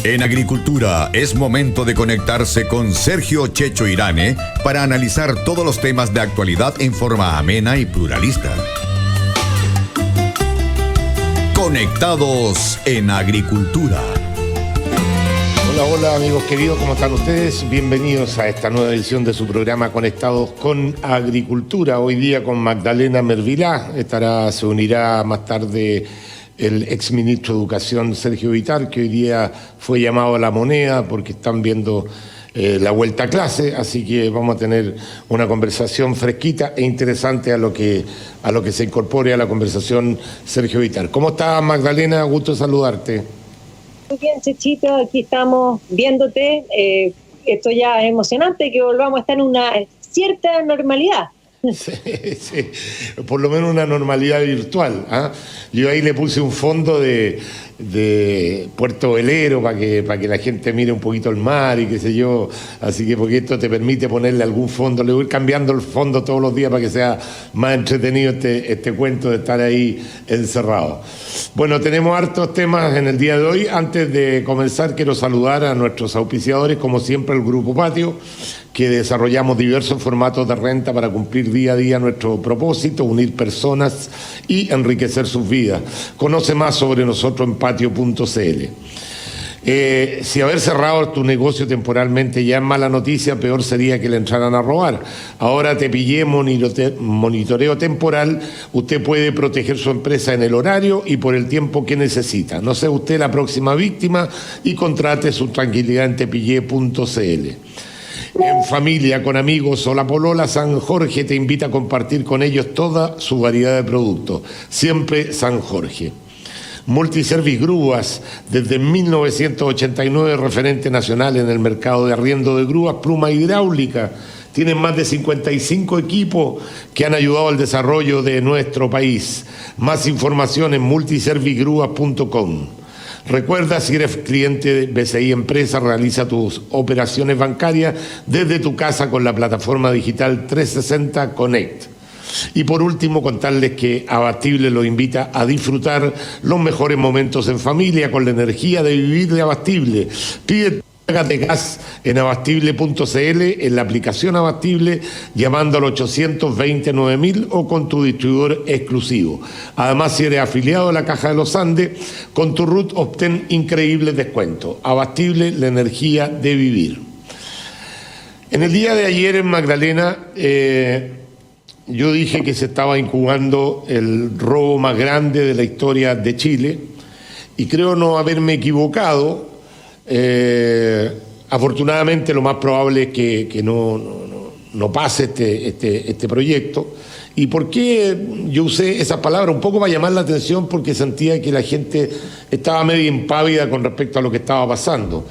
En agricultura es momento de conectarse con Sergio Checho Irane para analizar todos los temas de actualidad en forma amena y pluralista. Conectados en agricultura. Hola amigos queridos, ¿cómo están ustedes? Bienvenidos a esta nueva edición de su programa Conectados con Agricultura. Hoy día con Magdalena Mervilá, se unirá más tarde el exministro de Educación Sergio Vitar, que hoy día fue llamado a la moneda porque están viendo la vuelta a clase, así que vamos a tener una conversación fresquita e interesante a lo que se incorpore a la conversación Sergio Vitar. ¿Cómo estás, Magdalena? Gusto saludarte. Muy bien, Chechito, aquí estamos viéndote. Esto ya es emocionante, que volvamos a estar en una cierta normalidad. Sí, por lo menos una normalidad virtual, ¿eh? Yo ahí le puse un fondo de Puerto Velero para que la gente mire un poquito el mar y qué sé yo, así que porque esto te permite ponerle algún fondo, le voy cambiando el fondo todos los días para que sea más entretenido este cuento de estar ahí encerrado. Bueno, tenemos hartos temas en el día de hoy. Antes de comenzar quiero saludar a nuestros auspiciadores, como siempre el Grupo Patio, que desarrollamos diversos formatos de renta para cumplir día a día nuestro propósito, unir personas y enriquecer sus vidas. Conoce más sobre nosotros en patio.cl. Si haber cerrado tu negocio temporalmente ya es mala noticia, peor sería que le entraran a robar. Ahora Te Pillé monitoreo temporal. Usted puede proteger su empresa en el horario y por el tiempo que necesita. No sea usted la próxima víctima y contrate su tranquilidad en tepillé.cl. En familia, con amigos o la polola, San Jorge te invita a compartir con ellos toda su variedad de productos. Siempre San Jorge. Multiservice Grúas, desde 1989 referente nacional en el mercado de arriendo de grúas, pluma hidráulica. Tienen más de 55 equipos que han ayudado al desarrollo de nuestro país. Más información en multiservicegrúas.com. Recuerda, si eres cliente de BCI Empresa, realiza tus operaciones bancarias desde tu casa con la plataforma digital 360 Connect. Y por último, contarles que Abastible los invita a disfrutar los mejores momentos en familia con la energía de vivir de Abastible. Pide de gas en abastible.cl, en la aplicación Abastible, llamando al 829.000 o con tu distribuidor exclusivo. Además, si eres afiliado a la Caja de los Andes, con tu RUT obtén increíbles descuentos. Abastible, la energía de vivir. En el día de ayer en Magdalena, yo dije que se estaba incubando el robo más grande de la historia de Chile y creo no haberme equivocado. Afortunadamente lo más probable es que no pase este proyecto. ¿Y por qué yo usé esas palabras? Un poco para llamar la atención, porque sentía que la gente estaba medio impávida con respecto a lo que estaba pasando.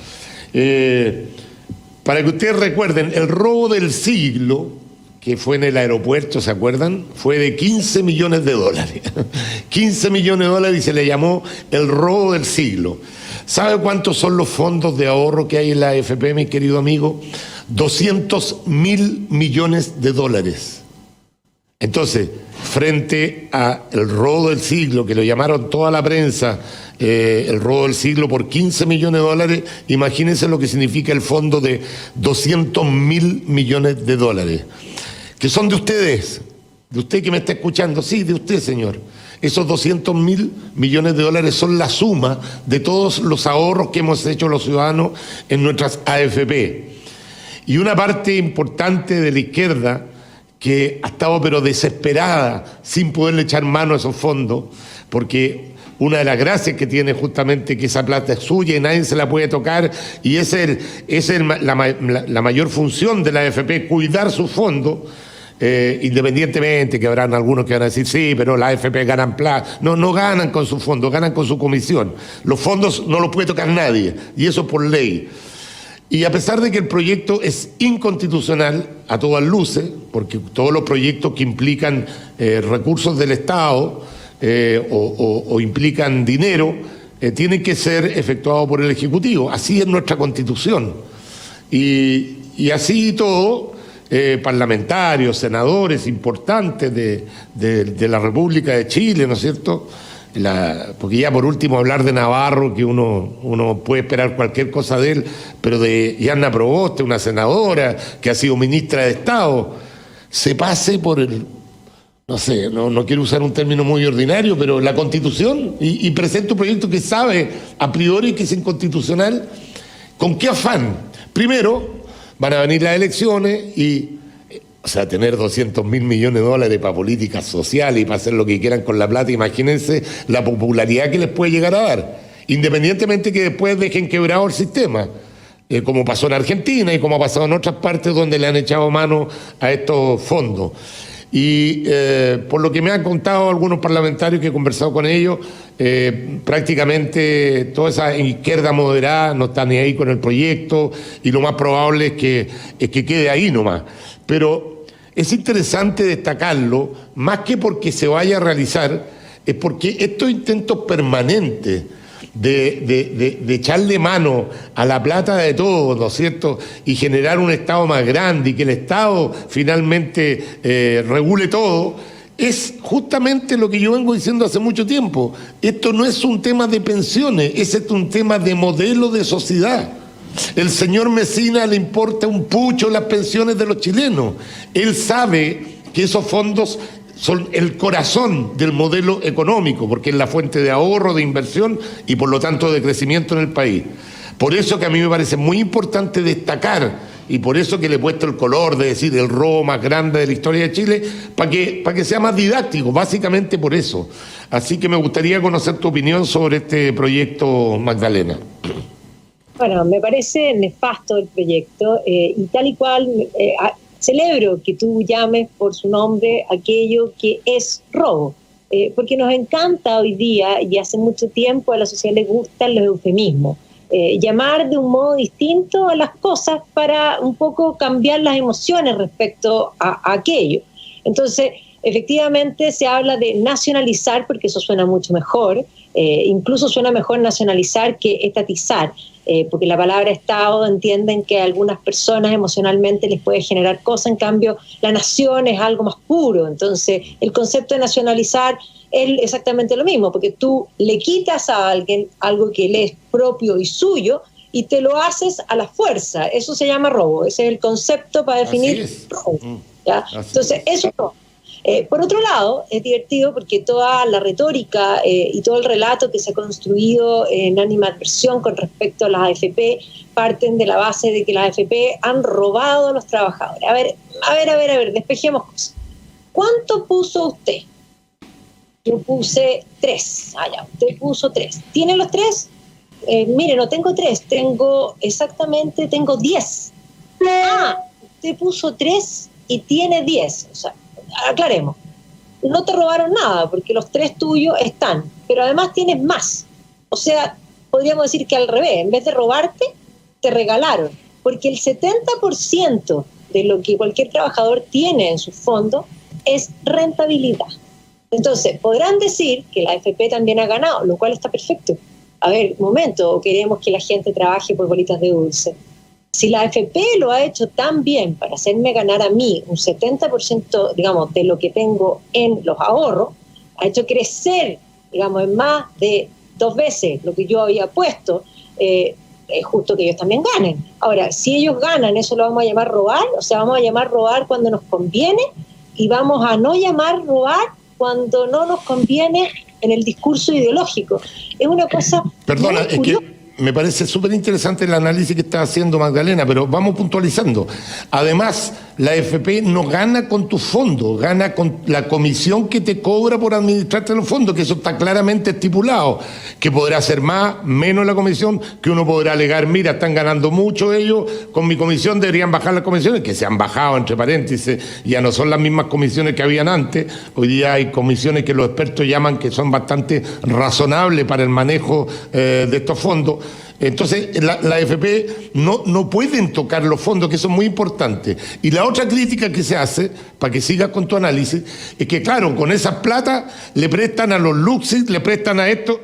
Para que ustedes recuerden, el robo del siglo, que fue en el aeropuerto, ¿se acuerdan? Fue de $15 millones. 15 millones de dólares, y se le llamó el robo del siglo. ¿Sabe cuántos son los fondos de ahorro que hay en la AFP, mi querido amigo? 200.000 millones de dólares. Entonces, frente al robo del siglo, que lo llamaron toda la prensa, el robo del siglo por 15 millones de dólares, imagínense lo que significa el fondo de 200.000 millones de dólares. Que son de ustedes, de usted que me está escuchando, sí, de usted, señor. Esos 200.000 millones de dólares son la suma de todos los ahorros que hemos hecho los ciudadanos en nuestras AFP. Y una parte importante de la izquierda que ha estado pero desesperada sin poderle echar mano a esos fondos, porque una de las gracias que tiene justamente que esa plata es suya y nadie se la puede tocar, y esa es la mayor función de la AFP, cuidar sus fondos. Independientemente que habrán algunos que van a decir sí, pero la AFP ganan plata. No ganan con sus fondos, ganan con su comisión. Los fondos no los puede tocar nadie, y eso por ley. Y a pesar de que el proyecto es inconstitucional a todas luces, porque todos los proyectos que implican recursos del Estado o implican dinero tienen que ser efectuados por el Ejecutivo. Así es nuestra Constitución. Y así todo, parlamentarios, senadores importantes de la República de Chile, ¿no es cierto?, porque ya por último hablar de Navarro, que uno puede esperar cualquier cosa de él, pero de Yanna Proboste, una senadora que ha sido ministra de Estado, se pase por el, no sé, no quiero usar un término muy ordinario, pero la Constitución, y presenta un proyecto que sabe a priori que es inconstitucional. ¿Con qué afán? Primero, van a venir las elecciones y, o sea, tener 200.000 millones de dólares para políticas sociales y para hacer lo que quieran con la plata, imagínense la popularidad que les puede llegar a dar, independientemente que después dejen quebrado el sistema, como pasó en Argentina y como ha pasado en otras partes donde le han echado mano a estos fondos. Y por lo que me han contado algunos parlamentarios que he conversado con ellos, prácticamente toda esa izquierda moderada no está ni ahí con el proyecto y lo más probable es que quede ahí nomás. Pero es interesante destacarlo, más que porque se vaya a realizar, es porque estos intentos permanentes de echarle mano a la plata de todos, ¿no es cierto?, y generar un Estado más grande y que el Estado finalmente regule todo, es justamente lo que yo vengo diciendo hace mucho tiempo. Esto no es un tema de pensiones, es un tema de modelo de sociedad. El señor Mesina le importa un pucho las pensiones de los chilenos. Él sabe que esos fondos son el corazón del modelo económico, porque es la fuente de ahorro, de inversión y por lo tanto de crecimiento en el país. Por eso que a mí me parece muy importante destacar, y por eso que le he puesto el color de decir el robo más grande de la historia de Chile, para que sea más didáctico, básicamente por eso. Así que me gustaría conocer tu opinión sobre este proyecto, Magdalena. Bueno, me parece nefasto el proyecto y tal y cual celebro que tú llames por su nombre aquello que es robo, porque nos encanta hoy día y hace mucho tiempo a la sociedad le gustan los eufemismos, llamar de un modo distinto a las cosas para un poco cambiar las emociones respecto a aquello. Entonces, efectivamente se habla de nacionalizar porque eso suena mucho mejor, incluso suena mejor nacionalizar que estatizar. Porque la palabra Estado entienden que a algunas personas emocionalmente les puede generar cosas, en cambio la nación es algo más puro. Entonces el concepto de nacionalizar es exactamente lo mismo, porque tú le quitas a alguien algo que le es propio y suyo y te lo haces a la fuerza. Eso se llama robo, ese es el concepto para definir robo, ¿ya? Entonces eso no. Por otro lado, es divertido porque toda la retórica y todo el relato que se ha construido en animadversión con respecto a las AFP parten de la base de que las AFP han robado a los trabajadores. A ver, despejemos cosas. ¿Cuánto puso usted? Yo puse 3. Ah, ya, usted puso 3. ¿Tiene los 3? Mire, no tengo 3, tengo 10. Ah, usted puso 3 y tiene 10, o sea, aclaremos, no te robaron nada porque los 3 tuyos están, pero además tienes más. O sea, podríamos decir que al revés, en vez de robarte, te regalaron, porque el 70% de lo que cualquier trabajador tiene en su fondo es rentabilidad. Entonces, podrán decir que la AFP también ha ganado, lo cual está perfecto. A ver, un momento, o queremos que la gente trabaje por bolitas de dulce. Si la AFP lo ha hecho tan bien para hacerme ganar a mí un 70%, digamos, de lo que tengo en los ahorros, ha hecho crecer, digamos, en más de 2 veces lo que yo había puesto, es justo que ellos también ganen. Ahora, si ellos ganan, ¿eso lo vamos a llamar robar? O sea, vamos a llamar robar cuando nos conviene y vamos a no llamar robar cuando no nos conviene en el discurso ideológico. Es una cosa... Perdona, es que me parece súper interesante el análisis que está haciendo Magdalena, pero vamos puntualizando. Además, la AFP no gana con tus fondos, gana con la comisión que te cobra por administrarte los fondos, que eso está claramente estipulado, que podrá ser más, menos la comisión, que uno podrá alegar, mira, están ganando mucho ellos, con mi comisión deberían bajar las comisiones, que se han bajado, entre paréntesis, ya no son las mismas comisiones que habían antes, hoy día hay comisiones que los expertos llaman que son bastante razonables para el manejo de estos fondos. Entonces, la AFP no pueden tocar los fondos, que eso es muy importante. Y la otra crítica que se hace, para que sigas con tu análisis, es que, claro, con esas plata le prestan a los Luxis, le prestan a esto.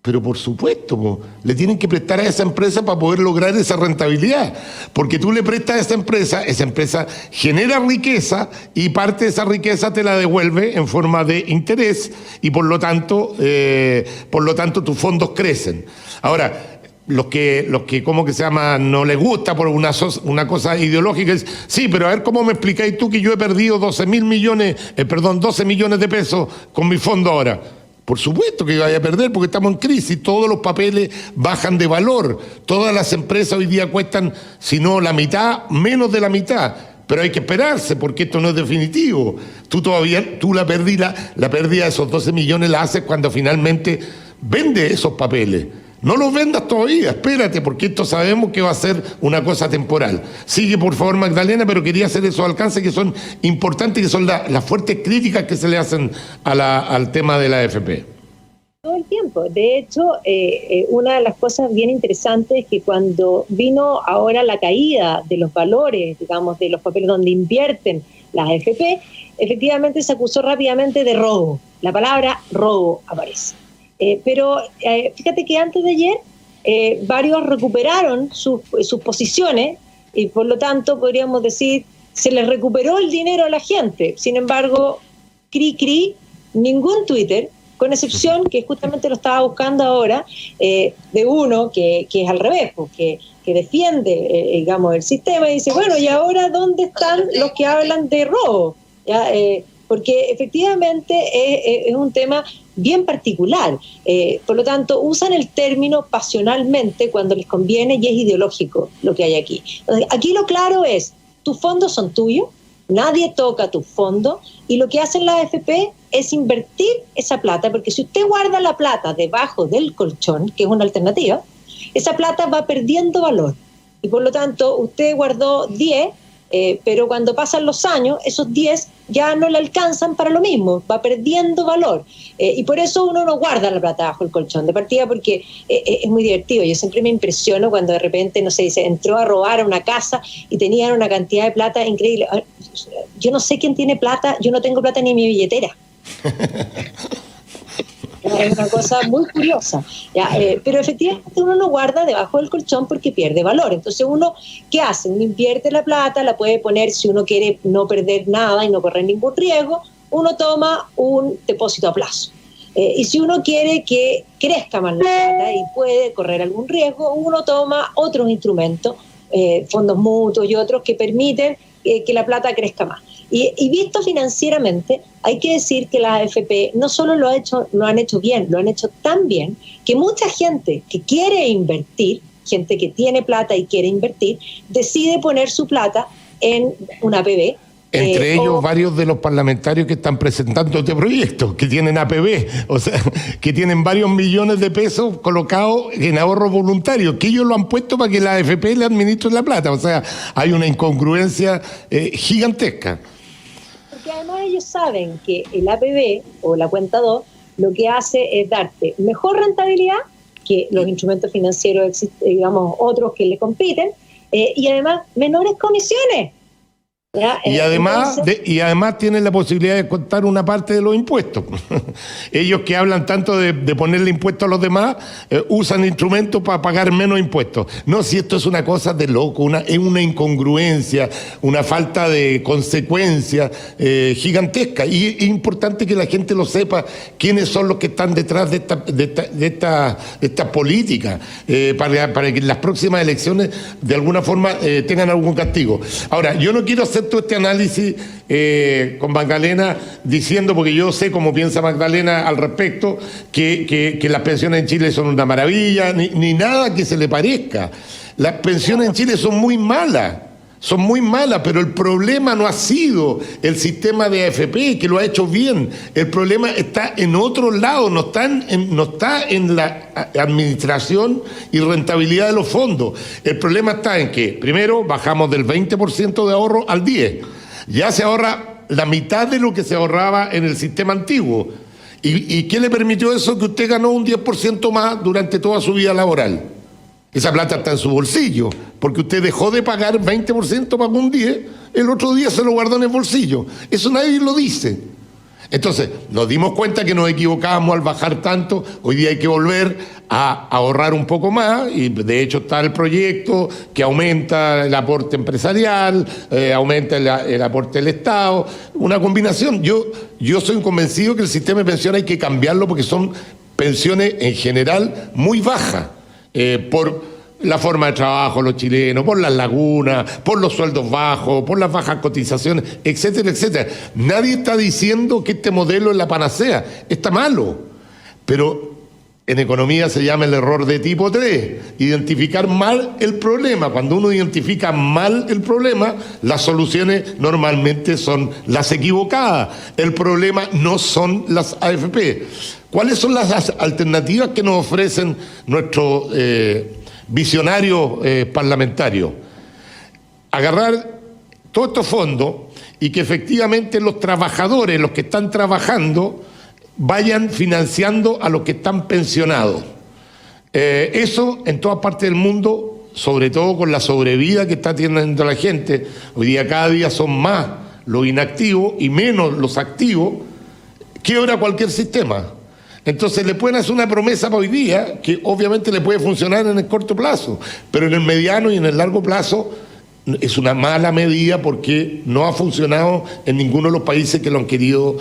Pero por supuesto, po, le tienen que prestar a esa empresa para poder lograr esa rentabilidad. Porque tú le prestas a esa empresa genera riqueza y parte de esa riqueza te la devuelve en forma de interés y por lo tanto tus fondos crecen. Ahora, los que ¿cómo que se llama? No les gusta por una cosa ideológica, es, sí, pero a ver cómo me explicáis tú que yo he perdido 12 millones de pesos con mi fondo ahora. Por supuesto que vaya a perder porque estamos en crisis, todos los papeles bajan de valor, todas las empresas hoy día cuestan, si no la mitad, menos de la mitad, pero hay que esperarse porque esto no es definitivo. La pérdida de esos 12 millones la haces cuando finalmente vendes esos papeles. No los vendas todavía, espérate, porque esto sabemos que va a ser una cosa temporal. Sigue, por favor, Magdalena, pero quería hacer esos alcances que son importantes, que son las fuertes críticas que se le hacen al tema de la AFP. Todo el tiempo. De hecho, una de las cosas bien interesantes es que cuando vino ahora la caída de los valores, digamos, de los papeles donde invierten las AFP, efectivamente se acusó rápidamente de robo. La palabra robo aparece. Pero fíjate que antes de ayer varios recuperaron sus posiciones y por lo tanto podríamos decir se les recuperó el dinero a la gente. Sin embargo, ningún Twitter, con excepción que justamente lo estaba buscando ahora, de uno que es al revés, que defiende digamos el sistema y dice, bueno, ¿y ahora dónde están los que hablan de robo? ¿Ya? Porque efectivamente es un tema bien particular. Por lo tanto, usan el término pasionalmente cuando les conviene y es ideológico lo que hay aquí. Entonces, aquí lo claro es, tus fondos son tuyos, nadie toca tus fondos y lo que hacen las AFP es invertir esa plata, porque si usted guarda la plata debajo del colchón, que es una alternativa, esa plata va perdiendo valor. Y por lo tanto, usted guardó 10, pero cuando pasan los años, esos 10 ya no le alcanzan para lo mismo, va perdiendo valor. Y por eso uno no guarda la plata bajo el colchón de partida, porque es muy divertido. Yo siempre me impresiono cuando de repente, no sé, se entró a robar a una casa y tenían una cantidad de plata increíble. Yo no sé quién tiene plata, yo no tengo plata ni en mi billetera. Es una cosa muy curiosa, ¿ya? Pero efectivamente uno no guarda debajo del colchón porque pierde valor. Entonces uno, ¿qué hace? Uno invierte la plata, la puede poner si uno quiere no perder nada y no correr ningún riesgo, uno toma un depósito a plazo. Y si uno quiere que crezca más la plata y puede correr algún riesgo, uno toma otros instrumentos, fondos mutuos y otros que permiten que la plata crezca más. Y visto financieramente, hay que decir que la AFP no solo lo han hecho bien, lo han hecho tan bien que mucha gente que quiere invertir, gente que tiene plata y quiere invertir, decide poner su plata en una APB. Entre ellos varios de los parlamentarios que están presentando este proyecto, que tienen APB, o sea, que tienen varios millones de pesos colocados en ahorro voluntario, que ellos lo han puesto para que la AFP le administre la plata. O sea, hay una incongruencia gigantesca. Porque además ellos saben que el APB o la cuenta 2 lo que hace es darte mejor rentabilidad que los instrumentos financieros, digamos, otros que le compiten, y además menores comisiones. Y además tienen la posibilidad de contar una parte de los impuestos. Ellos que hablan tanto de ponerle impuestos a los demás, usan instrumentos para pagar menos impuestos. No, si esto es una cosa de loco, es una incongruencia, una falta de consecuencia gigantesca. Y es importante que la gente lo sepa, quiénes son los que están detrás de esta política, para que en las próximas elecciones de alguna forma tengan algún castigo. Ahora, yo no quiero hacer todo este análisis con Magdalena diciendo, porque yo sé cómo piensa Magdalena al respecto, que las pensiones en Chile son una maravilla, ni nada que se le parezca. Las pensiones en Chile son muy malas, pero el problema no ha sido el sistema de AFP, que lo ha hecho bien. El problema está en otro lado, no está en la administración y rentabilidad de los fondos. El problema está en que, primero, bajamos del 20% de ahorro al 10%. Ya se ahorra la mitad de lo que se ahorraba en el sistema antiguo. ¿Y qué le permitió eso? Que usted ganó un 10% más durante toda su vida laboral. Esa plata está en su bolsillo, porque usted dejó de pagar 20%, pagó un 10%, el otro día se lo guardó en el bolsillo. Eso nadie lo dice. Entonces, nos dimos cuenta que nos equivocábamos al bajar tanto, hoy día hay que volver a ahorrar un poco más, y de hecho está el proyecto que aumenta el aporte empresarial, aumenta el aporte del Estado, una combinación. Yo soy convencido que el sistema de pensiones hay que cambiarlo porque son pensiones en general muy bajas, por la forma de trabajo de los chilenos, por las lagunas, por los sueldos bajos, por las bajas cotizaciones, etcétera, etcétera. Nadie está diciendo que este modelo es la panacea, está malo, pero en economía se llama el error de tipo 3, identificar mal el problema. Cuando uno identifica mal el problema, las soluciones normalmente son las equivocadas. El problema no son las AFP. ¿Cuáles son las alternativas que nos ofrecen nuestros visionarios parlamentarios? Agarrar todos estos fondos y que efectivamente los trabajadores, los que están trabajando, vayan financiando a los que están pensionados. Eso en todas partes del mundo, sobre todo con la sobrevida que está teniendo la gente. Hoy día cada día son más los inactivos y menos los activos. Quiebra cualquier sistema. Entonces le pueden hacer una promesa para hoy día que obviamente le puede funcionar en el corto plazo, pero en el mediano y en el largo plazo es una mala medida porque no ha funcionado en ninguno de los países que lo han querido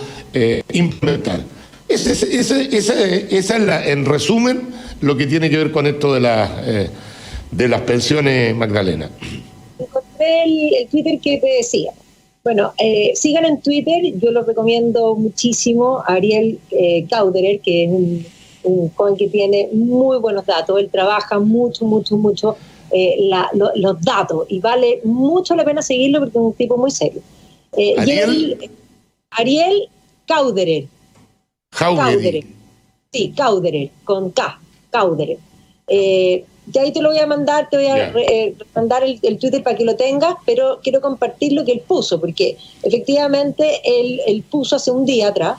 implementar. Esa es en resumen lo que tiene que ver con esto de las pensiones, Magdalena. Encontré el Twitter que te decía. Bueno, sigan en Twitter, yo lo recomiendo muchísimo, a Ariel Kauderer, que es un joven que tiene muy buenos datos, él trabaja mucho los datos y vale mucho la pena seguirlo porque es un tipo muy serio. Ariel Kauderer. Sí, Kauderer, con K, Kauderer. Ya ahí te lo voy a mandar, te voy a mandar el Twitter para que lo tengas, pero quiero compartir lo que él puso, porque efectivamente él puso hace un día atrás,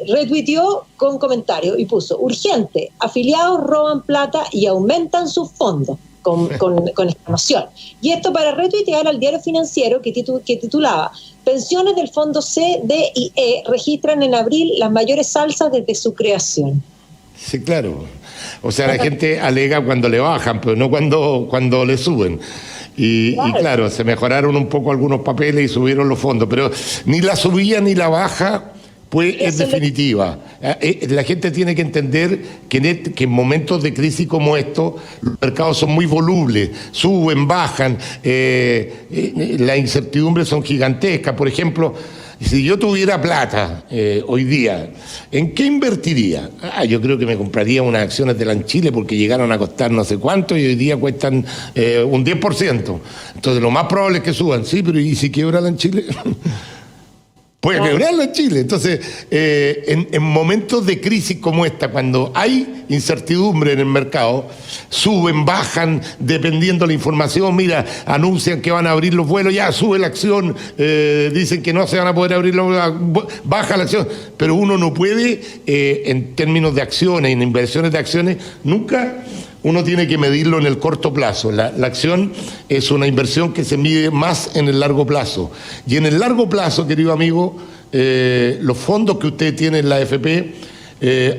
retuiteó con comentarios y puso: urgente, afiliados roban plata y aumentan sus fondos, con exclamación. Y esto para retuitear al Diario Financiero que titulaba: pensiones del Fondo C, D y E registran en abril las mayores alzas desde su creación. Sí, claro. O sea, la gente alega cuando le bajan, pero no cuando le suben. Y claro, se mejoraron un poco algunos papeles y subieron los fondos, pero ni la subida ni la baja pues es definitiva. La gente tiene que entender que en momentos de crisis como estos, los mercados son muy volubles, suben, bajan, las incertidumbres son gigantescas. Por ejemplo, si yo tuviera plata hoy día, ¿en qué invertiría? Yo creo que me compraría unas acciones de Lanchile porque llegaron a costar no sé cuánto y hoy día cuestan un 10%. Entonces lo más probable es que suban. Sí, pero ¿y si quiebra Lanchile? Puede quebrarla en Chile. Entonces, en momentos de crisis como esta, cuando hay incertidumbre en el mercado, suben, bajan, dependiendo de la información. Mira, anuncian que van a abrir los vuelos, ya sube la acción, dicen que no se van a poder abrir baja la acción. Pero uno no puede, en términos de acciones, en inversiones de acciones, nunca uno tiene que medirlo en el corto plazo. La acción es una inversión que se mide más en el largo plazo. Y en el largo plazo, querido amigo, los fondos que usted tiene en la AFP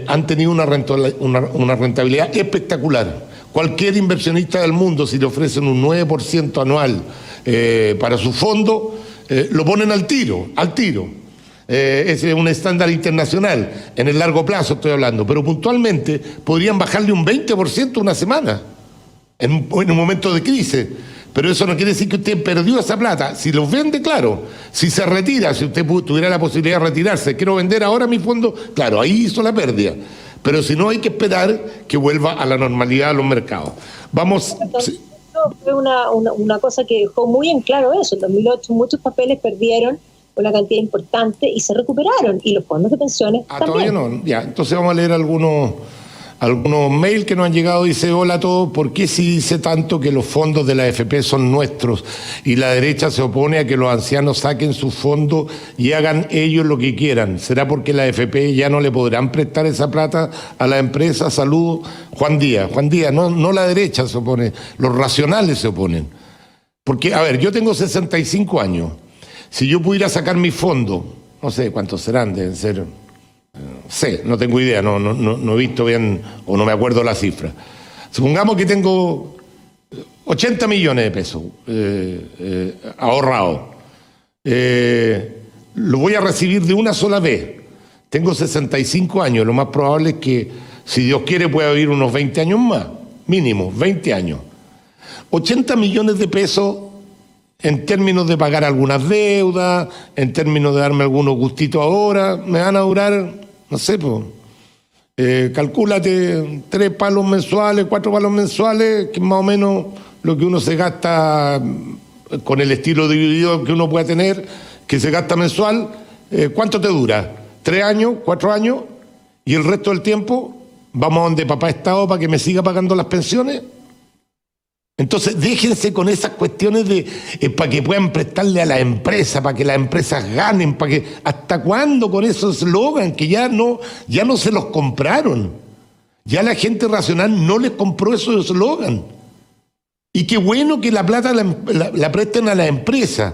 han tenido una rentabilidad espectacular. Cualquier inversionista del mundo, si le ofrecen un 9% anual para su fondo, lo ponen al tiro. Ese es un estándar internacional, en el largo plazo estoy hablando, pero puntualmente podrían bajarle un 20% una semana, en un momento de crisis. Pero eso no quiere decir que usted perdió esa plata. Si los vende, claro. Si se retira, si usted tuviera la posibilidad de retirarse, quiero vender ahora mi fondo, claro, ahí hizo la pérdida. Pero si no, hay que esperar que vuelva a la normalidad de los mercados. Vamos... Entonces, fue una cosa que dejó muy en claro eso. En 2008 muchos papeles perdieron una cantidad importante y se recuperaron, y los fondos de pensiones también. Todavía no, ya, entonces vamos a leer algunos mails que nos han llegado. Dice: hola a todos, ¿por qué se dice tanto que los fondos de la AFP son nuestros y la derecha se opone a que los ancianos saquen sus fondos y hagan ellos lo que quieran? ¿Será porque la AFP ya no le podrán prestar esa plata a la empresa? Saludos, Juan Díaz, no la derecha se opone, los racionales se oponen. Porque, a ver, yo tengo 65 años. Si yo pudiera sacar mi fondo no sé cuántos serán, deben ser, no tengo idea, no he visto bien o no me acuerdo la cifra. Supongamos que tengo 80 millones de pesos ahorrados. Lo voy a recibir de una sola vez. Tengo 65 años, lo más probable es que, si Dios quiere, pueda vivir unos 20 años más, mínimo, 20 años. 80 millones de pesos en términos de pagar algunas deudas, en términos de darme algunos gustitos ahora, me van a durar, no sé, pues, calcúlate 3 palos mensuales, 4 palos mensuales, que es más o menos lo que uno se gasta con el estilo de vida que uno pueda tener, que se gasta mensual. ¿Cuánto te dura? ¿3 años? ¿4 años? ¿Y el resto del tiempo vamos a donde papá Estado para que me siga pagando las pensiones? Entonces déjense con esas cuestiones de para que puedan prestarle a la empresa, para que las empresas ganen, para que ¿hasta cuándo con esos eslogan que ya no se los compraron? Ya la gente racional no les compró esos eslogan. Y qué bueno que la plata la presten a la empresa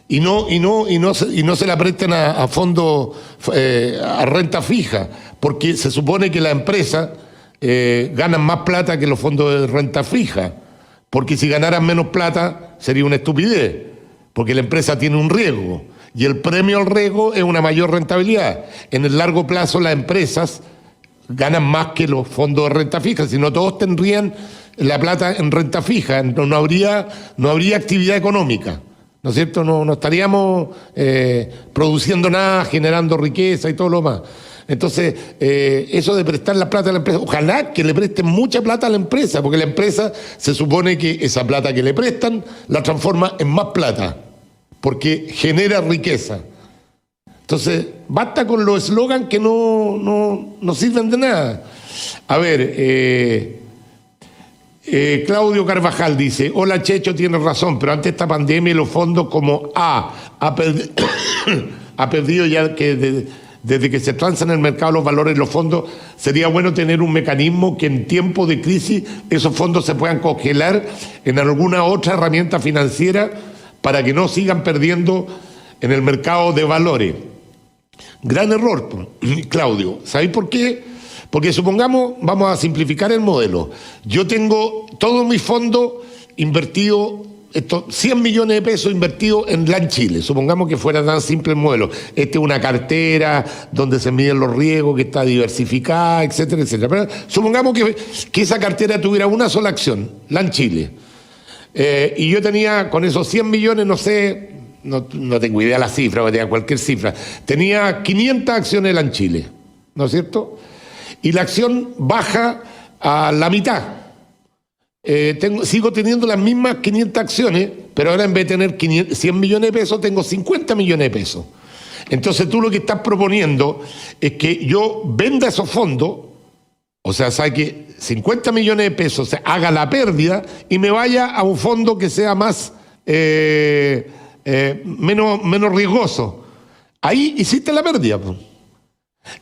y no se la presten a fondos, a renta fija, porque se supone que la empresa ganan más plata que los fondos de renta fija. Porque si ganaran menos plata sería una estupidez, porque la empresa tiene un riesgo y el premio al riesgo es una mayor rentabilidad. En el largo plazo las empresas ganan más que los fondos de renta fija, si no todos tendrían la plata en renta fija, no habría actividad económica, ¿no es cierto? No estaríamos produciendo nada, generando riqueza y todo lo más. Entonces, eso de prestar la plata a la empresa, ojalá que le presten mucha plata a la empresa, porque la empresa se supone que esa plata que le prestan la transforma en más plata, porque genera riqueza. Entonces, basta con los eslogans que no sirven de nada. A ver, Claudio Carvajal dice, hola Checho, tienes razón, pero ante esta pandemia y los fondos como ha perdido ya que... Desde que se transan en el mercado los valores de los fondos, sería bueno tener un mecanismo que en tiempo de crisis esos fondos se puedan congelar en alguna otra herramienta financiera para que no sigan perdiendo en el mercado de valores. Gran error, Claudio. ¿Sabéis por qué? Porque supongamos, vamos a simplificar el modelo. Yo tengo todos mis fondos invertidos, 100 millones de pesos invertidos en LAN Chile, supongamos que fuera tan simple el modelo. Es una cartera donde se miden los riesgos, que está diversificada, etcétera, etcétera. Pero supongamos que esa cartera tuviera una sola acción, LAN Chile. Y yo tenía con esos 100 millones, no sé, no tengo idea de la cifra, o tenía cualquier cifra, tenía 500 acciones LAN Chile, ¿no es cierto? Y la acción baja a la mitad. Sigo teniendo las mismas 500 acciones, pero ahora en vez de tener 100 millones de pesos, tengo 50 millones de pesos. Entonces tú lo que estás proponiendo es que yo venda esos fondos, o sea, saque 50 millones de pesos, haga la pérdida y me vaya a un fondo que sea más menos riesgoso. Ahí hiciste la pérdida, pues.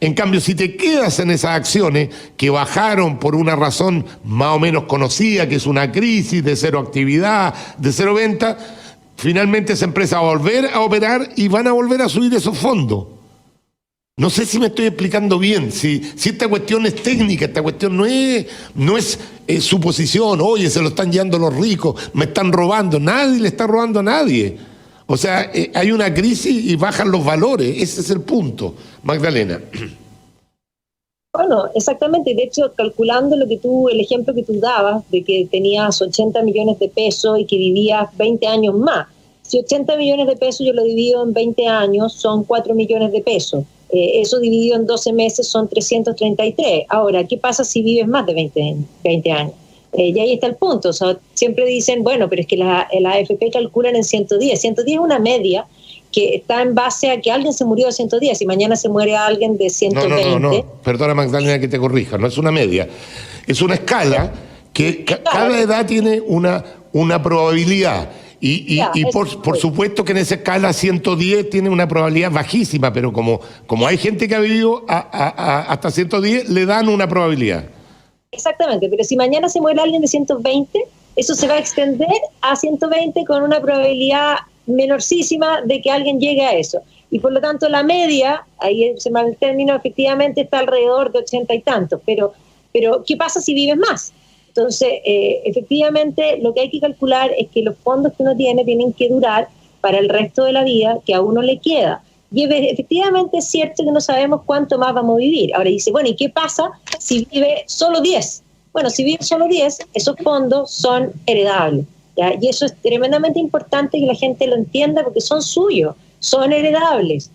En cambio, si te quedas en esas acciones que bajaron por una razón más o menos conocida, que es una crisis de cero actividad, de cero venta, finalmente esa empresa va a volver a operar y van a volver a subir esos fondos. No sé si me estoy explicando bien, si esta cuestión es técnica, esta cuestión no es suposición, oye, se lo están llevando los ricos, me están robando, nadie le está robando a nadie. O sea, hay una crisis y bajan los valores, ese es el punto. Magdalena. Bueno, exactamente. De hecho, calculando el ejemplo que tú dabas, de que tenías 80 millones de pesos y que vivías 20 años más. Si 80 millones de pesos yo lo divido en 20 años, son 4 millones de pesos. Eso dividido en 12 meses son 333. Ahora, ¿qué pasa si vives más de 20 años? Y ahí está el punto. O sea, siempre dicen, bueno, pero es que la AFP calculan en 110. 110 es una media que está en base a que alguien se murió de 110 y mañana se muere alguien de 120. No. Perdona, Magdalena, que te corrija. No es una media. Es una escala que cada edad tiene una probabilidad. Y por supuesto que en esa escala 110 tiene una probabilidad bajísima, pero como hay gente que ha vivido hasta 110, le dan una probabilidad. Exactamente, pero si mañana se muere alguien de 120, eso se va a extender a 120 con una probabilidad menorcísima de que alguien llegue a eso. y por lo tanto la media, ahí se me va el término, efectivamente está alrededor de 80 y tantos, pero ¿qué pasa si vives más? Entonces, efectivamente, lo que hay que calcular es que los fondos que uno tiene tienen que durar para el resto de la vida que a uno le queda. Y efectivamente es cierto que no sabemos cuánto más vamos a vivir. Ahora dice, bueno, ¿y qué pasa si vive solo 10? Bueno, si vive solo 10, esos fondos son heredables, ¿ya? Y eso es tremendamente importante que la gente lo entienda porque son suyos, son heredables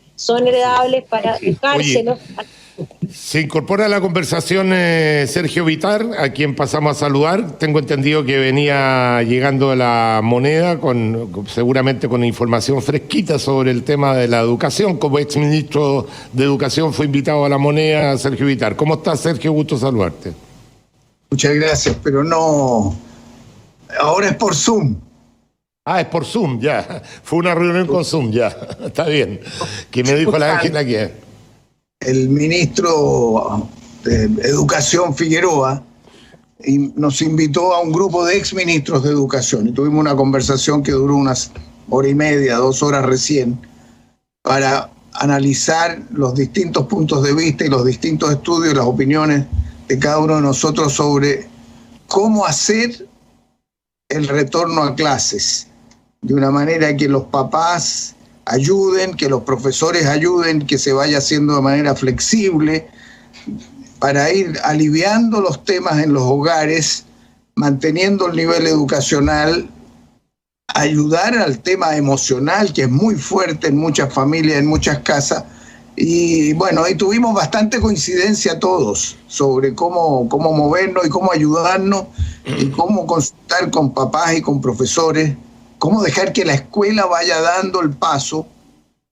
para dejárselos. Se incorpora a la conversación Sergio Vitar, a quien pasamos a saludar. Tengo entendido que venía llegando a La Moneda seguramente con información fresquita sobre el tema de la educación. Como exministro de Educación fue invitado a La Moneda Sergio Vitar. ¿Cómo estás, Sergio? Gusto saludarte. Muchas gracias, pero no... Ahora es por Zoom. Ah, es por Zoom, ya. Fue una reunión con Zoom, ya. Está bien. Que me dijo la Ángela que... El ministro de Educación, Figueroa, nos invitó a un grupo de exministros de Educación y tuvimos una conversación que duró unas hora y media, 2 horas recién, para analizar los distintos puntos de vista y los distintos estudios y las opiniones de cada uno de nosotros sobre cómo hacer el retorno a clases de una manera que los papás ayuden, que los profesores ayuden, que se vaya haciendo de manera flexible para ir aliviando los temas en los hogares, manteniendo el nivel educacional, ayudar al tema emocional, que es muy fuerte en muchas familias, en muchas casas. Y bueno, ahí tuvimos bastante coincidencia todos sobre cómo movernos y cómo ayudarnos y cómo consultar con papás y con profesores, cómo dejar que la escuela vaya dando el paso,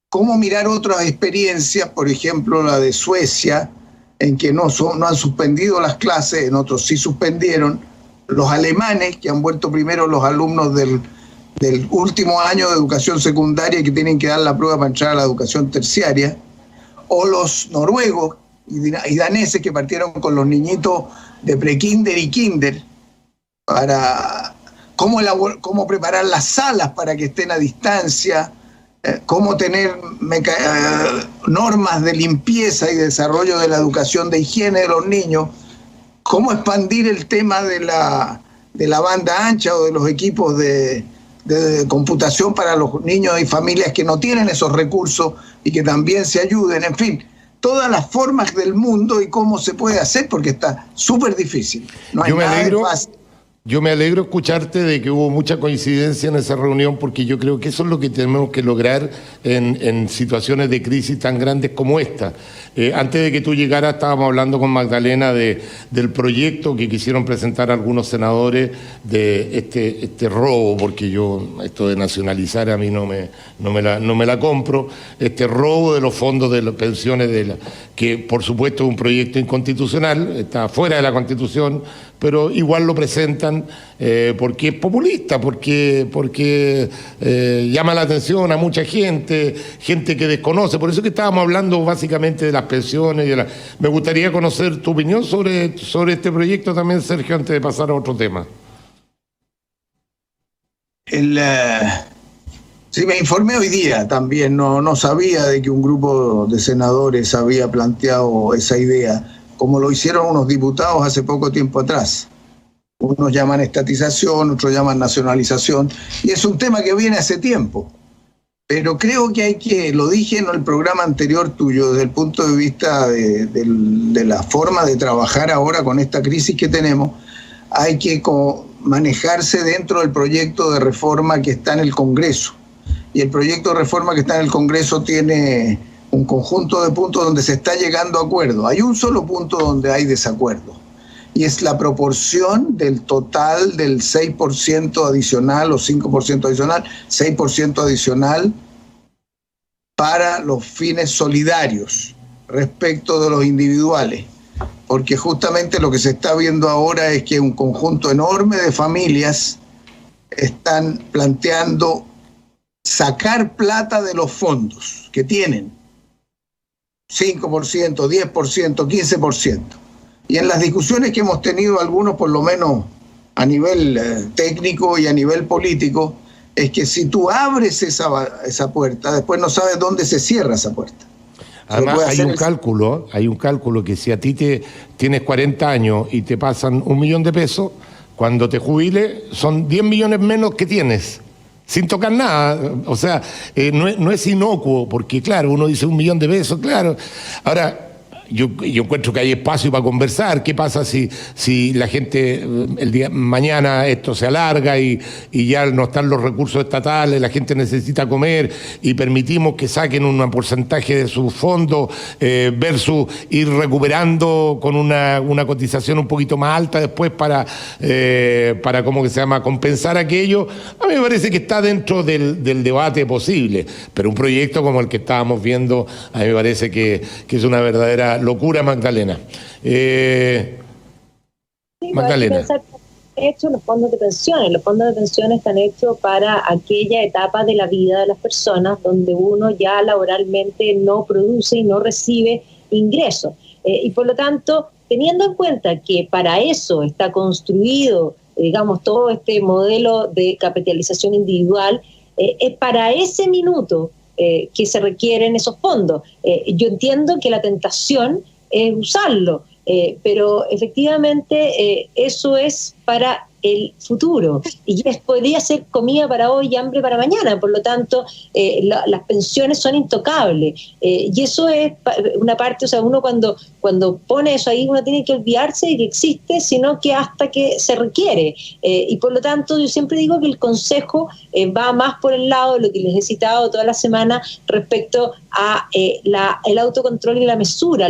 cómo mirar otras experiencias, por ejemplo la de Suecia, en que no han suspendido las clases, en otros sí suspendieron, los alemanes, que han vuelto primero los alumnos del último año de educación secundaria y que tienen que dar la prueba para entrar a la educación terciaria, o los noruegos y daneses que partieron con los niñitos de prekinder y kinder para cómo preparar las salas para que estén a distancia, cómo tener normas de limpieza y desarrollo de la educación de higiene de los niños, cómo expandir el tema de la banda ancha o de los equipos de computación para los niños y familias que no tienen esos recursos y que también se ayuden, en fin, todas las formas del mundo y cómo se puede hacer, porque está súper difícil. No hay nada de fácil. Yo me alegro escucharte de que hubo mucha coincidencia en esa reunión, porque yo creo que eso es lo que tenemos que lograr en situaciones de crisis tan grandes como esta. Antes de que tú llegaras estábamos hablando con Magdalena del proyecto que quisieron presentar algunos senadores de este robo, porque yo esto de nacionalizar a mí no me la compro, este robo de los fondos de las pensiones, que por supuesto es un proyecto inconstitucional, está fuera de la Constitución, pero igual lo presentan porque es populista, porque llama la atención a mucha gente que desconoce. Por eso que estábamos hablando básicamente de las pensiones. Me gustaría conocer tu opinión sobre este proyecto también, Sergio, antes de pasar a otro tema. Sí, me informé hoy día también, no sabía de que un grupo de senadores había planteado esa idea, como lo hicieron unos diputados hace poco tiempo atrás. Unos llaman estatización, otros llaman nacionalización, y es un tema que viene hace tiempo. Pero creo que lo dije en el programa anterior tuyo, desde el punto de vista de la forma de trabajar ahora con esta crisis que tenemos, hay que manejarse dentro del proyecto de reforma que está en el Congreso. Y el proyecto de reforma que está en el Congreso tiene un conjunto de puntos donde se está llegando a acuerdo. Hay un solo punto donde hay desacuerdo, y es la proporción del total del 6% adicional o 5% adicional, 6% adicional para los fines solidarios respecto de los individuales. Porque justamente lo que se está viendo ahora es que un conjunto enorme de familias están planteando sacar plata de los fondos que tienen, 5%, 10%, 15%. Y en las discusiones que hemos tenido algunos, por lo menos a nivel técnico y a nivel político, es que si tú abres esa puerta, después no sabes dónde se cierra esa puerta. Además, hay un cálculo que si a ti tienes 40 años y te pasan 1 millón de pesos, cuando te jubiles son 10 millones menos que tienes, sin tocar nada. O sea, no es inocuo, porque claro, uno dice 1 millón de pesos, claro. Ahora, yo encuentro que hay espacio para conversar. ¿Qué pasa si la gente, el día mañana esto se alarga y ya no están los recursos estatales, la gente necesita comer y permitimos que saquen un porcentaje de sus fondos versus ir recuperando con una cotización un poquito más alta después para ¿cómo que se llama?, compensar aquello? A mí me parece que está dentro del debate posible, pero un proyecto como el que estábamos viendo, a mí me parece que es una verdadera locura, Magdalena. Magdalena. Hechos los fondos de pensiones. Los fondos de pensiones están hechos para aquella etapa de la vida de las personas donde uno ya laboralmente no produce y no recibe ingresos. Y por lo tanto, teniendo en cuenta que para eso está construido, digamos, todo este modelo de capitalización individual, es para ese minuto que se requieren esos fondos. Yo entiendo que la tentación es usarlo, pero efectivamente eso es para el futuro y podría ser comida para hoy y hambre para mañana. Por lo tanto, las pensiones son intocables, y eso es una parte. O sea, uno cuando pone eso ahí, uno tiene que olvidarse de que existe, sino que hasta que se requiere, y por lo tanto yo siempre digo que el consejo va más por el lado de lo que les he citado toda la semana respecto a el autocontrol y la mesura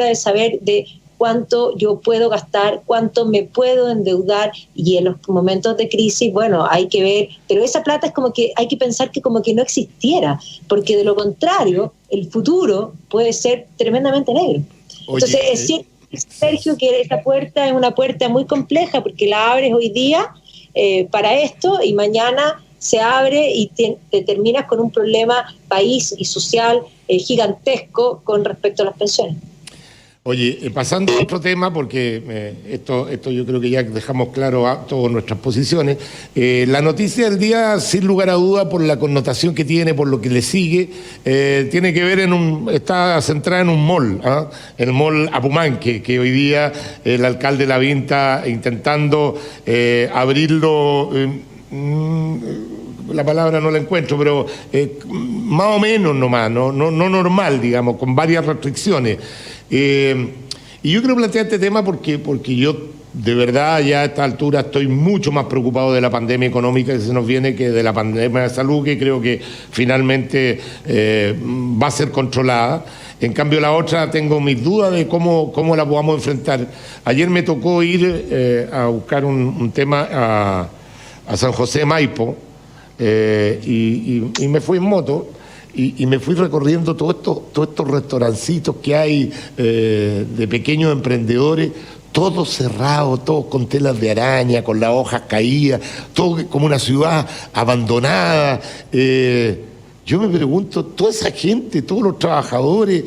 de saber de cuánto yo puedo gastar, cuánto me puedo endeudar, y en los momentos de crisis, bueno, hay que ver, pero esa plata es como que hay que pensar que como que no existiera, porque de lo contrario, el futuro puede ser tremendamente negro. Oye, entonces, es cierto, Sergio, que esta puerta es una puerta muy compleja, porque la abres hoy día para esto, y mañana se abre y te terminas con un problema país y social gigantesco con respecto a las pensiones. Oye, pasando a otro tema, porque esto yo creo que ya dejamos claro todas nuestras posiciones. La noticia del día, sin lugar a duda, por la connotación que tiene, por lo que le sigue, tiene que ver está centrada en un mall, el mall Apumanque, que hoy día el alcalde Lavín está intentando abrirlo. La palabra no la encuentro, pero más o menos nomás, no normal, digamos, con varias restricciones. Y yo quiero plantear este tema porque yo de verdad ya a esta altura estoy mucho más preocupado de la pandemia económica que se nos viene que de la pandemia de salud, que creo que finalmente va a ser controlada. En cambio la otra tengo mis dudas de cómo la podamos enfrentar. Ayer me tocó ir a buscar un tema a San José de Maipo, y me fui en moto. Y me fui recorriendo todos estos restaurancitos que hay de pequeños emprendedores, todos cerrados, todos con telas de araña, con las hojas caídas, todo como una ciudad abandonada. Yo me pregunto, toda esa gente, todos los trabajadores,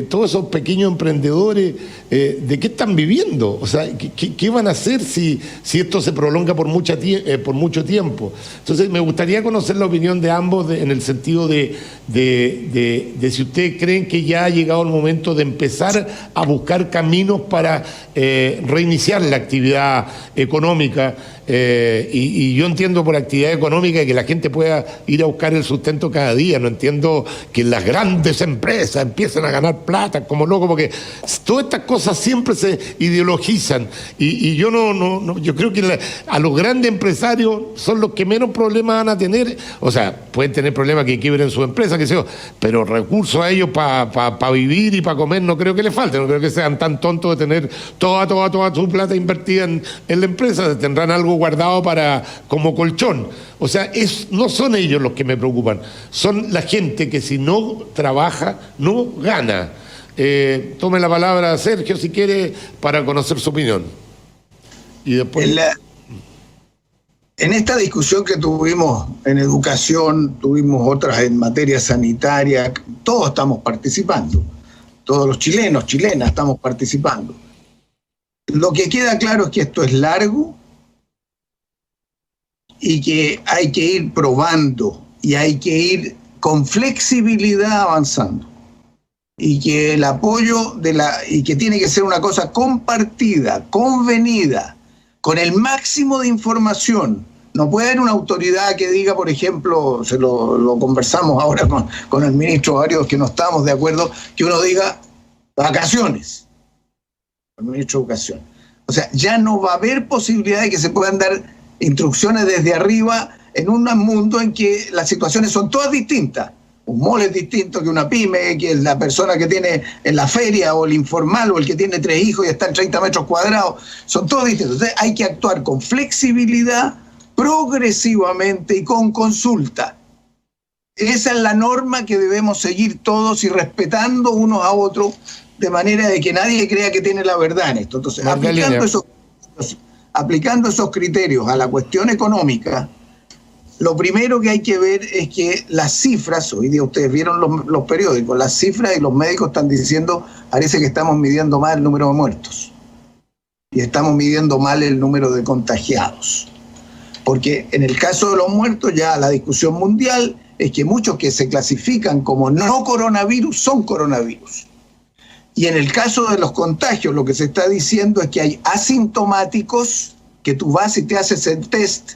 todos esos pequeños emprendedores, ¿de qué están viviendo? O sea, ¿qué van a hacer si esto se prolonga por mucho tiempo? Entonces, me gustaría conocer la opinión de ambos en el sentido de si ustedes creen que ya ha llegado el momento de empezar a buscar caminos para reiniciar la actividad económica. Y yo entiendo por actividad económica que la gente pueda ir a buscar el sustento cada día. No entiendo que las grandes empresas empiecen a ganar plata como locos, porque todas estas cosas siempre se ideologizan. Y yo yo creo que a los grandes empresarios son los que menos problemas van a tener. O sea, pueden tener problemas que quiebren su empresa, qué sé yo, pero recursos a ellos para vivir y para comer no creo que les falten. No creo que sean tan tontos de tener toda su plata invertida en la empresa. Tendrán algo guardado como colchón. O sea, no son ellos los que me preocupan, son la gente que si no trabaja, no gana. Tome la palabra Sergio, si quiere, para conocer su opinión. Y después... En esta discusión que tuvimos en educación, tuvimos otras en materia sanitaria, todos estamos participando. Todos los chilenos, chilenas estamos participando. Lo que queda claro es que esto es largo, y que hay que ir probando y hay que ir con flexibilidad avanzando. Y que el apoyo y que tiene que ser una cosa compartida, convenida, con el máximo de información. No puede haber una autoridad que diga, por ejemplo, lo conversamos ahora con el ministro varios que no estamos de acuerdo, que uno diga vacaciones, el ministro de Educación. O sea, ya no va a haber posibilidad de que se puedan dar instrucciones desde arriba en un mundo en que las situaciones son todas distintas. Un mall es distinto que una pyme, que la persona que tiene en la feria, o el informal, o el que tiene 3 hijos y está en 30 metros cuadrados, son todos distintos. Entonces hay que actuar con flexibilidad, progresivamente y con consulta. Esa es la norma que debemos seguir todos y respetando unos a otros, de manera de que nadie crea que tiene la verdad en esto. Entonces, aplicando esos criterios a la cuestión económica, lo primero que hay que ver es que las cifras, hoy día ustedes vieron los periódicos, las cifras y los médicos están diciendo, parece que estamos midiendo mal el número de muertos y estamos midiendo mal el número de contagiados. Porque en el caso de los muertos ya la discusión mundial es que muchos que se clasifican como no coronavirus son coronavirus. Y en el caso de los contagios lo que se está diciendo es que hay asintomáticos que tú vas y te haces el test,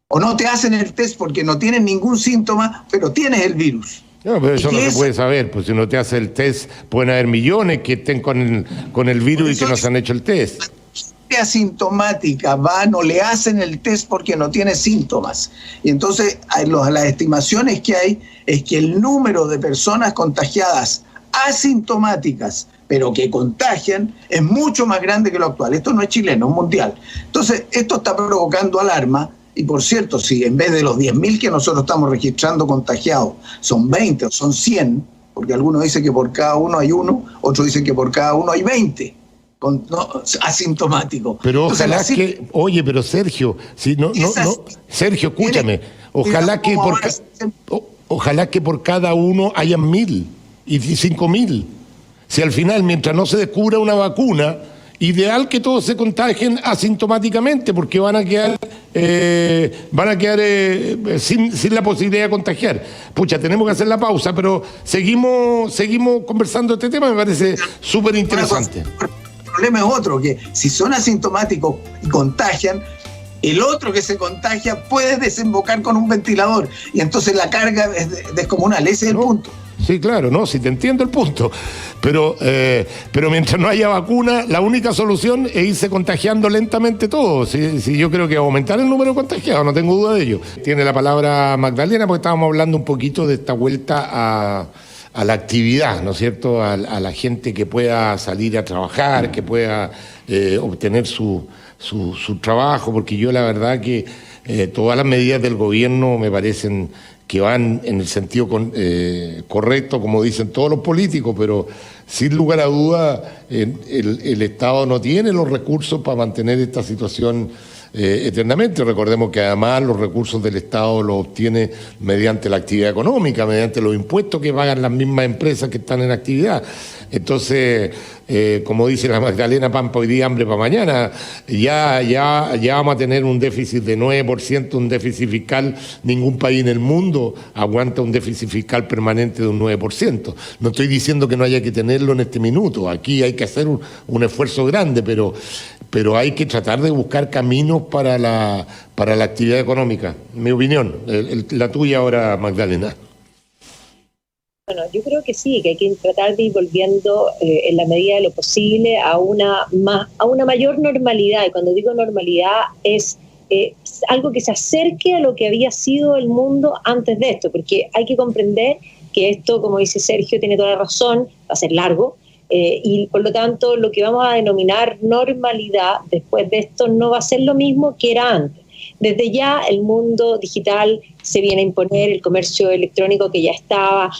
o no te hacen el test porque no tienen ningún síntoma, pero tienes el virus. No, pero eso no se puede saber, pues si no te hace el test, pueden haber millones que estén con el virus y que no se han hecho el test. La asintomática no le hacen el test porque no tiene síntomas. Y entonces las estimaciones que hay es que el número de personas contagiadas asintomáticas, pero que contagian, es mucho más grande que lo actual. Esto no es chileno, es mundial. Entonces, esto está provocando alarma. Y por cierto, si en vez de los 10.000 que nosotros estamos registrando contagiados, son 20 o son 100, porque algunos dicen que por cada uno hay uno, otros dicen que por cada uno hay 20 asintomáticos. Pero ojalá que, oye, pero Sergio, si no, Sergio, escúchame, ojalá que por cada uno hayan 1.000 y 5.000. Si al final, mientras no se descubra una vacuna, ideal que todos se contagien asintomáticamente, porque van a quedar sin la posibilidad de contagiar. Pucha, tenemos que hacer la pausa, pero seguimos conversando este tema, me parece súper interesante. El problema es otro, que si son asintomáticos y contagian, el otro que se contagia puede desembocar con un ventilador, y entonces la carga es descomunal. Ese es el punto. Sí, claro, no, sí te entiendo el punto, pero mientras no haya vacuna, la única solución es irse contagiando lentamente todo. Sí, yo creo que aumentar el número de contagiados, no tengo duda de ello. Tiene la palabra Magdalena, porque estábamos hablando un poquito de esta vuelta a la actividad, ¿no es cierto? A la gente que pueda salir a trabajar, que pueda obtener su trabajo, porque yo la verdad que todas las medidas del gobierno me parecen que van en el sentido correcto, como dicen todos los políticos, pero sin lugar a duda el Estado no tiene los recursos para mantener esta situación eternamente. Recordemos que además los recursos del Estado los obtiene mediante la actividad económica, mediante los impuestos que pagan las mismas empresas que están en actividad. Entonces, como dice la Magdalena, pan para hoy día, hambre para mañana, ya vamos a tener un déficit de 9%, un déficit fiscal. Ningún país en el mundo aguanta un déficit fiscal permanente de un 9%. No estoy diciendo que no haya que tenerlo en este minuto, aquí hay que hacer un esfuerzo grande, pero hay que tratar de buscar caminos para la actividad económica. Mi opinión, la tuya ahora, Magdalena. Bueno, yo creo que sí, que hay que tratar de ir volviendo en la medida de lo posible a una mayor normalidad. Y cuando digo normalidad es algo que se acerque a lo que había sido el mundo antes de esto, porque hay que comprender que esto, como dice Sergio, tiene toda la razón, va a ser largo, y por lo tanto lo que vamos a denominar normalidad después de esto no va a ser lo mismo que era antes. Desde ya el mundo digital se viene a imponer, el comercio electrónico que ya estaba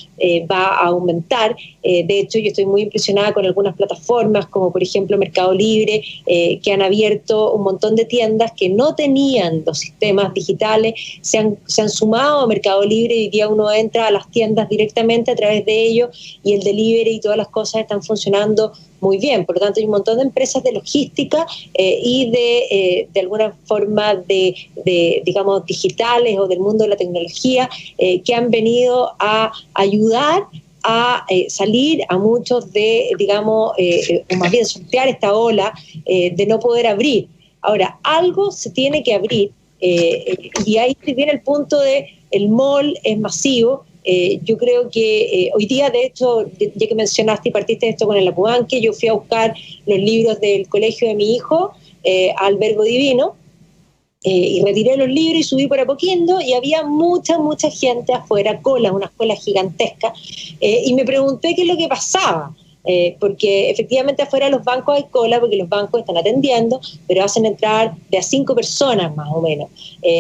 va a aumentar. De hecho, yo estoy muy impresionada con algunas plataformas como por ejemplo Mercado Libre, que han abierto un montón de tiendas que no tenían los sistemas digitales, se han sumado a Mercado Libre y hoy día uno entra a las tiendas directamente a través de ellos y el delivery y todas las cosas están funcionando muy bien. Por lo tanto, hay un montón de empresas de logística y de alguna forma digamos, digitales o del mundo de la tecnología que han venido a ayudar a salir a muchos digamos, o más bien sortear esta ola de no poder abrir. Ahora, algo se tiene que abrir y ahí viene el punto de el mall es masivo. Yo creo que hoy día, de hecho, ya que mencionaste y partiste esto con el Apumanque, yo fui a buscar los libros del colegio de mi hijo al Verbo Divino y retiré los libros y subí por Apoquindo y había mucha gente afuera, una cola gigantesca, y me pregunté qué es lo que pasaba. Porque efectivamente afuera de los bancos hay cola porque los bancos están atendiendo, pero hacen entrar de a 5 personas más o menos.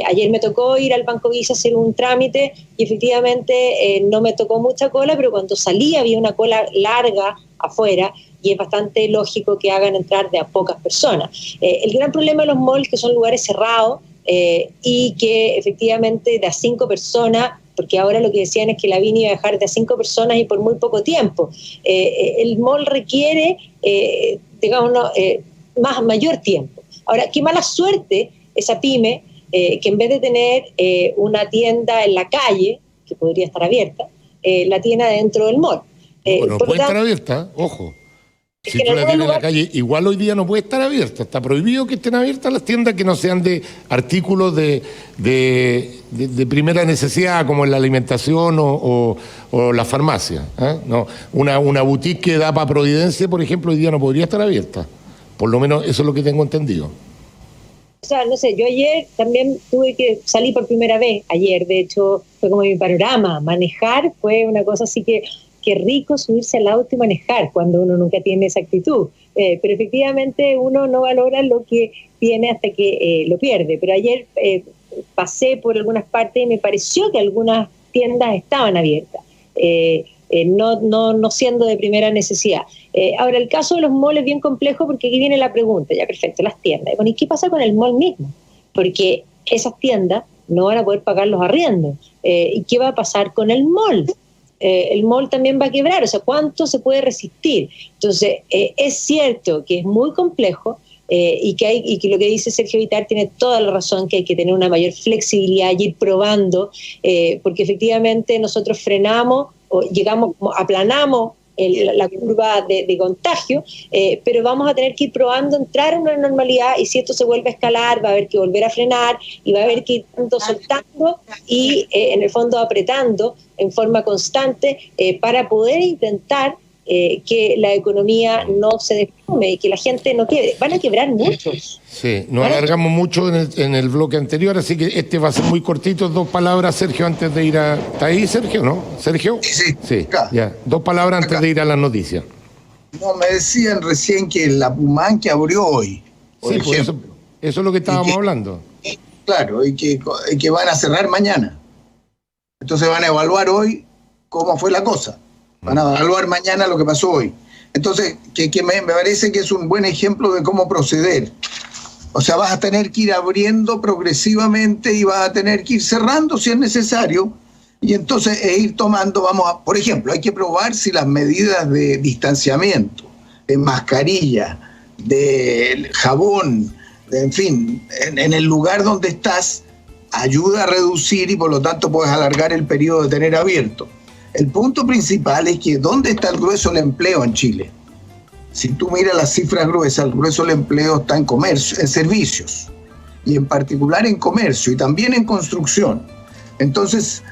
Ayer me tocó ir al Banco Visa a hacer un trámite y efectivamente no me tocó mucha cola, pero cuando salí había una cola larga afuera y es bastante lógico que hagan entrar de a pocas personas. El gran problema de los malls que son lugares cerrados y que efectivamente de a 5 personas, porque ahora lo que decían es que la Vini iba a dejar de a 5 personas y por muy poco tiempo. El mall requiere, mayor tiempo. Ahora, qué mala suerte esa pyme que en vez de tener una tienda en la calle, que podría estar abierta, la tiene dentro del mall. Bueno, puede estar abierta, ojo. Si tú la tienes en la calle, igual hoy día no puede estar abierta. Está prohibido que estén abiertas las tiendas que no sean de artículos de primera necesidad, como en la alimentación o la farmacia. No, una boutique que da para Providencia, por ejemplo, hoy día no podría estar abierta. Por lo menos eso es lo que tengo entendido. O sea, no sé, yo ayer también tuve que salir por primera vez. Ayer, de hecho, fue como mi panorama. Manejar fue una cosa así que... Qué rico subirse al auto y manejar cuando uno nunca tiene esa actitud. Pero efectivamente uno no valora lo que tiene hasta que lo pierde. Pero ayer pasé por algunas partes y me pareció que algunas tiendas estaban abiertas, no siendo de primera necesidad. Ahora, el caso de los malls es bien complejo porque aquí viene la pregunta, ya perfecto, las tiendas. Bueno, ¿y qué pasa con el mall mismo? Porque esas tiendas no van a poder pagar los arriendos. ¿Y qué va a pasar con el mall? El mall también va a quebrar, o sea, ¿cuánto se puede resistir? Entonces, es cierto que es muy complejo y que lo que dice Sergio Vitar tiene toda la razón, que hay que tener una mayor flexibilidad y ir probando, porque efectivamente nosotros frenamos o aplanamos la curva de contagio, pero vamos a tener que ir probando, entrar en una normalidad, y si esto se vuelve a escalar, va a haber que volver a frenar y va a haber que ir soltando y en el fondo apretando en forma constante para poder intentar que la economía no se desplome y que la gente no quede. Van a quebrar muchos. Sí, nos alargamos mucho en el bloque anterior, así que este va a ser muy cortito. 2 palabras, Sergio, antes de ir a... ¿Está ahí, Sergio, no? ¿Sergio? Sí. Acá. Ya. 2 palabras antes de ir a las noticias. No, me decían recién que la Apumanque abrió hoy. Sí, pues eso es lo que estábamos hablando. Claro, y que van a cerrar mañana. Entonces van a evaluar hoy cómo fue la cosa. Van a evaluar mañana lo que pasó hoy. Entonces, que me parece que es un buen ejemplo de cómo proceder. O sea, vas a tener que ir abriendo progresivamente y vas a tener que ir cerrando si es necesario. Y entonces ir tomando, por ejemplo, hay que probar si las medidas de distanciamiento, de mascarilla, de jabón, en fin, en el lugar donde estás, ayuda a reducir y por lo tanto puedes alargar el periodo de tener abierto. El punto principal es que ¿dónde está el grueso del empleo en Chile? Si tú miras las cifras gruesas, el grueso del empleo está en comercio, en servicios, y en particular en comercio y también en construcción. Entonces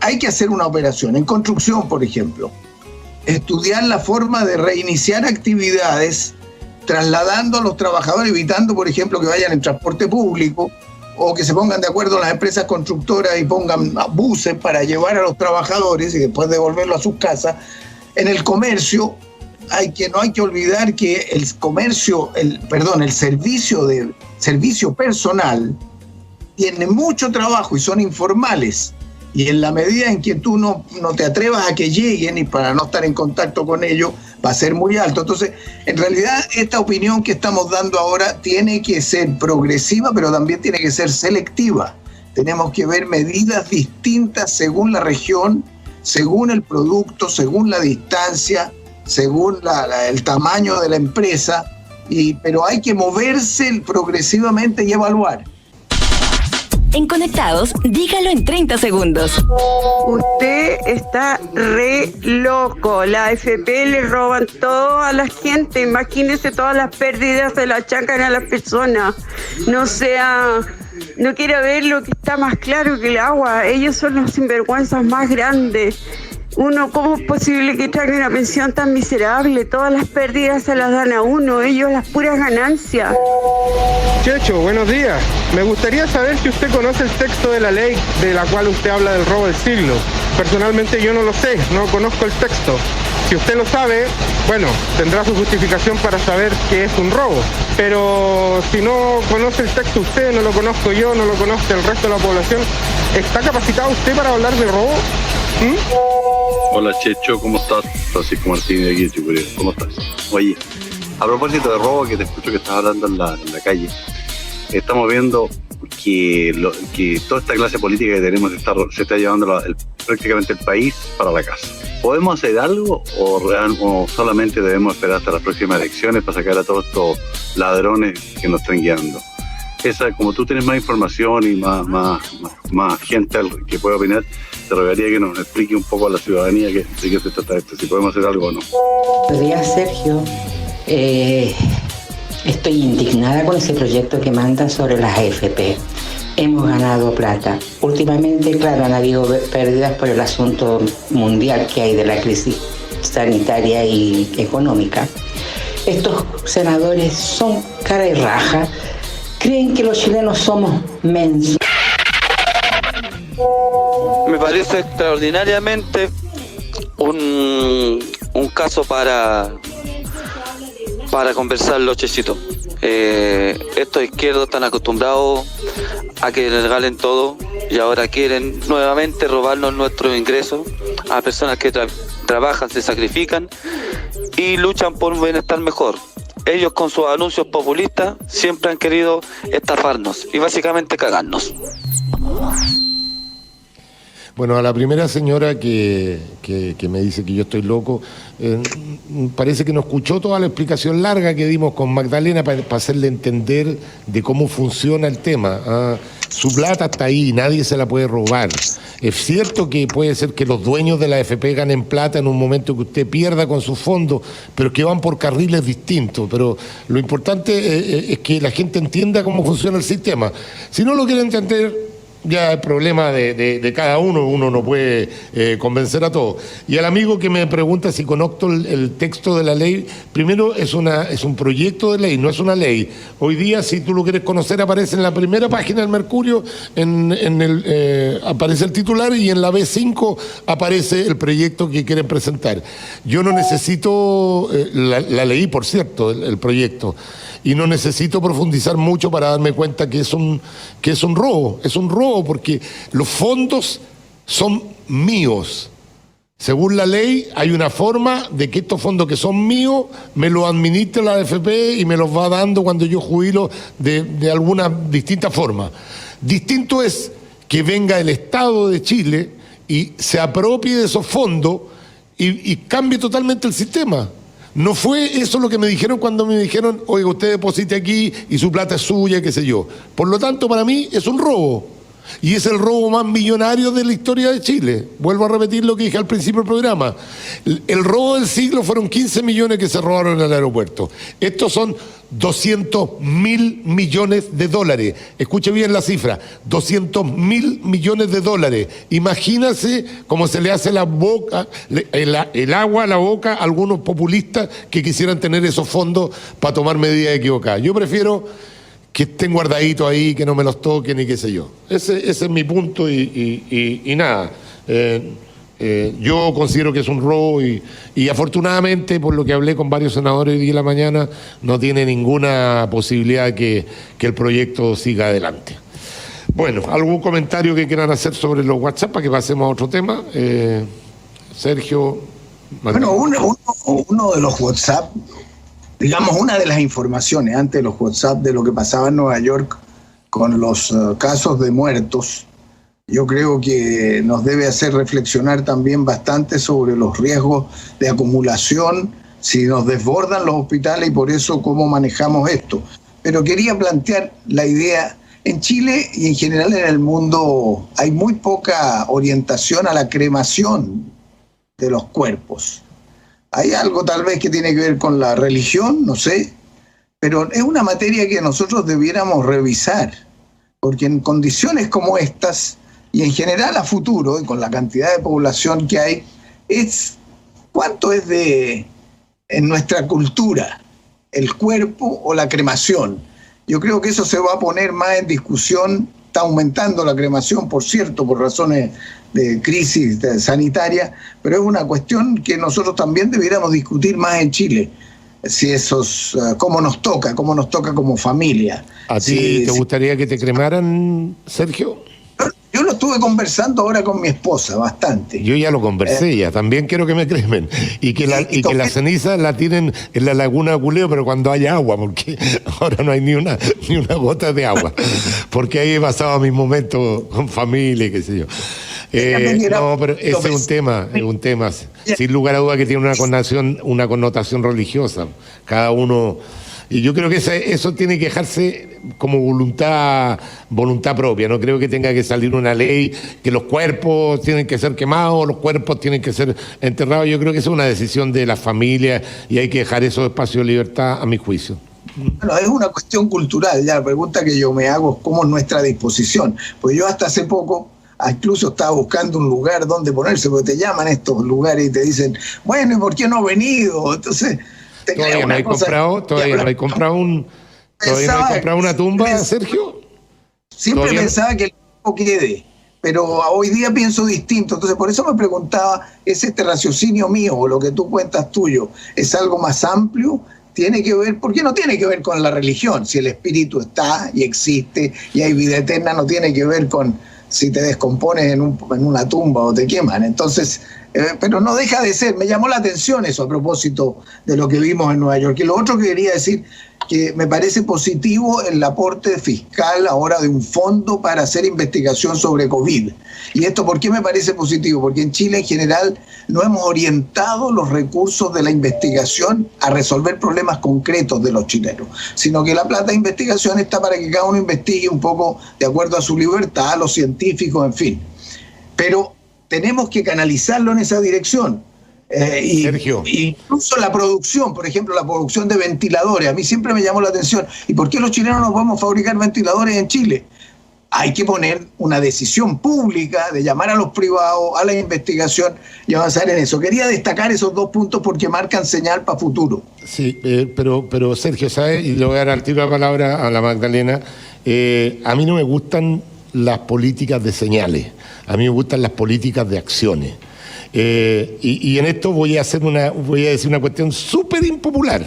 hay que hacer una operación. En construcción, por ejemplo, estudiar la forma de reiniciar actividades trasladando a los trabajadores, evitando, por ejemplo, que vayan en transporte público, o que se pongan de acuerdo las empresas constructoras y pongan buses para llevar a los trabajadores y después devolverlos a sus casas. En el comercio no hay que olvidar que el servicio personal tiene mucho trabajo y son informales. Y en la medida en que tú no te atrevas a que lleguen y para no estar en contacto con ellos, va a ser muy alto. Entonces, en realidad, esta opinión que estamos dando ahora tiene que ser progresiva, pero también tiene que ser selectiva. Tenemos que ver medidas distintas según la región, según el producto, según la distancia, según el tamaño de la empresa, pero hay que moverse progresivamente y evaluar. En Conectados, dígalo en 30 segundos. Usted está re loco. La AFP le roban todo a la gente. Imagínese todas las pérdidas, se la achacan a las personas. No quiere ver lo que está más claro que el agua. Ellos son los sinvergüenzas más grandes. ¿Cómo es posible que traigan una pensión tan miserable? Todas las pérdidas se las dan a uno, ellos las puras ganancias. Checho, buenos días. Me gustaría saber si usted conoce el texto de la ley de la cual usted habla del robo del siglo. Personalmente yo no lo sé, no conozco el texto. Si usted lo sabe, bueno, tendrá su justificación para saber que es un robo. Pero si no conoce el texto usted, no lo conozco yo, no lo conoce el resto de la población, ¿está capacitado usted para hablar de robo? Hola Checho, ¿cómo estás? Francisco Martínez de aquí de Chicureo, ¿cómo estás? Oye, a propósito de robo, que te escucho que estás hablando en la calle, estamos viendo que toda esta clase política que tenemos se está llevando prácticamente el país para la casa. ¿Podemos hacer algo o solamente debemos esperar hasta las próximas elecciones para sacar a todos estos ladrones que nos están guiando? Como tú tienes más información y más gente que puede opinar, te rogaría que nos explique un poco a la ciudadanía de qué se trata esto, si podemos hacer algo o no. Buenos días, Sergio. Estoy indignada con ese proyecto que mandan sobre las AFP. Hemos ganado plata. Últimamente, claro, han habido pérdidas por el asunto mundial que hay de la crisis sanitaria y económica. Estos senadores son cara y raja. Creen que los chilenos somos mensos. Me parece extraordinariamente un caso para conversarlo, Chechito. Estos izquierdos están acostumbrados a que les regalen todo y ahora quieren nuevamente robarnos nuestros ingresos a personas que trabajan, se sacrifican y luchan por un bienestar mejor. Ellos con sus anuncios populistas siempre han querido estafarnos y básicamente cagarnos. Bueno, a la primera señora que me dice que yo estoy loco, parece que no escuchó toda la explicación larga que dimos con Magdalena para hacerle entender de cómo funciona el tema. Su plata está ahí, nadie se la puede robar. Es cierto que puede ser que los dueños de la AFP ganen plata en un momento que usted pierda con sus fondos, pero que van por carriles distintos. Pero lo importante es que la gente entienda cómo funciona el sistema. Si no lo quiere entender, ya el problema de cada uno no puede convencer a todos. Y al amigo que me pregunta si conozco el texto de la ley, primero es un proyecto de ley, no es una ley. Hoy día, si tú lo quieres conocer, aparece en la primera página del Mercurio, aparece el titular y en la B5 aparece el proyecto que quieren presentar. Yo no necesito, la leí por cierto, el proyecto, y no necesito profundizar mucho para darme cuenta que es un robo. Es un robo porque los fondos son míos. Según la ley, hay una forma de que estos fondos que son míos me los administre la AFP y me los va dando cuando yo jubilo de alguna distinta forma. Distinto es que venga el Estado de Chile y se apropie de esos fondos y cambie totalmente el sistema. No fue eso lo que me dijeron cuando me dijeron, oiga, usted deposite aquí y su plata es suya, qué sé yo. Por lo tanto, para mí es un robo. Y es el robo más millonario de la historia de Chile. Vuelvo a repetir lo que dije al principio del programa. El robo del siglo fueron 15 millones que se robaron en el aeropuerto. Estos son 200.000 millones de dólares. Escuche bien la cifra, 200.000 millones de dólares. Imagínase cómo se le hace la boca, el agua a la boca a algunos populistas que quisieran tener esos fondos para tomar medidas equivocadas. Yo prefiero que estén guardaditos ahí, que no me los toquen y qué sé yo. Ese es mi punto y nada. Yo considero que es un robo y afortunadamente, por lo que hablé con varios senadores hoy día en la mañana, no tiene ninguna posibilidad que el proyecto siga adelante. Bueno, ¿algún comentario que quieran hacer sobre los WhatsApp para que pasemos a otro tema? Sergio. Bueno, uno de los WhatsApp, digamos, una de las informaciones antes de los WhatsApp de lo que pasaba en Nueva York con los casos de muertos, yo creo que nos debe hacer reflexionar también bastante sobre los riesgos de acumulación si nos desbordan los hospitales y por eso cómo manejamos esto. Pero quería plantear la idea, en Chile y en general en el mundo hay muy poca orientación a la cremación de los cuerpos. Hay algo tal vez que tiene que ver con la religión, no sé, pero es una materia que nosotros debiéramos revisar, porque en condiciones como estas, y en general a futuro, y con la cantidad de población que hay, ¿cuánto es en nuestra cultura el cuerpo o la cremación? Yo creo que eso se va a poner más en discusión. Está aumentando la cremación, por cierto, por razones de crisis sanitaria, pero es una cuestión que nosotros también debiéramos discutir más en Chile. Si cómo nos toca como familia. ¿A ti te gustaría que te cremaran, Sergio? Yo lo estuve conversando ahora con mi esposa bastante. Yo ya lo conversé, ya también quiero que me cremen. Y que la ceniza la tienen en la laguna de Culeo, pero cuando haya agua, porque ahora no hay ni una gota de agua. Porque ahí he pasado mis momentos con familia y qué sé yo. No, pero ese es un tema, sin lugar a duda que tiene una connotación religiosa. Cada uno. Y yo creo que eso tiene que dejarse como voluntad propia. No creo que tenga que salir una ley que los cuerpos tienen que ser quemados, los cuerpos tienen que ser enterrados. Yo creo que eso es una decisión de las familias y hay que dejar esos espacios de libertad, a mi juicio. Bueno, es una cuestión cultural. Ya la pregunta que yo me hago es cómo es nuestra disposición. Pues yo hasta hace poco incluso estaba buscando un lugar donde ponerse, porque te llaman estos lugares y te dicen, bueno, ¿y por qué no ha venido? Entonces... ¿Todavía no hay comprado una tumba, Sergio? Siempre pensaba que el cuerpo quede, pero hoy día pienso distinto. Entonces, por eso me preguntaba, ¿es este raciocinio mío o lo que tú cuentas tuyo es algo más amplio? Tiene que ver, ¿por qué no tiene que ver con la religión? Si el espíritu está y existe y hay vida eterna, no tiene que ver con si te descompones en una tumba o te queman. Entonces, pero no deja de ser, me llamó la atención eso a propósito de lo que vimos en Nueva York. Y lo otro que quería decir, que me parece positivo el aporte fiscal ahora de un fondo para hacer investigación sobre COVID. ¿Y esto por qué me parece positivo? Porque en Chile en general no hemos orientado los recursos de la investigación a resolver problemas concretos de los chilenos, sino que la plata de investigación está para que cada uno investigue un poco de acuerdo a su libertad, a los científicos, en fin. Pero tenemos que canalizarlo en esa dirección. Sergio. Incluso la producción, por ejemplo, la producción de ventiladores, a mí siempre me llamó la atención. ¿Y por qué los chilenos no podemos fabricar ventiladores en Chile? Hay que poner una decisión pública de llamar a los privados, a la investigación y avanzar en eso. Quería destacar esos dos puntos porque marcan señal para futuro. Sí, pero Sergio, ¿sabes? Y le voy a dar al tiro la palabra a la Magdalena. A mí no me gustan las políticas de señales, a mí me gustan las políticas de acciones. Y en esto voy a decir una cuestión súper impopular.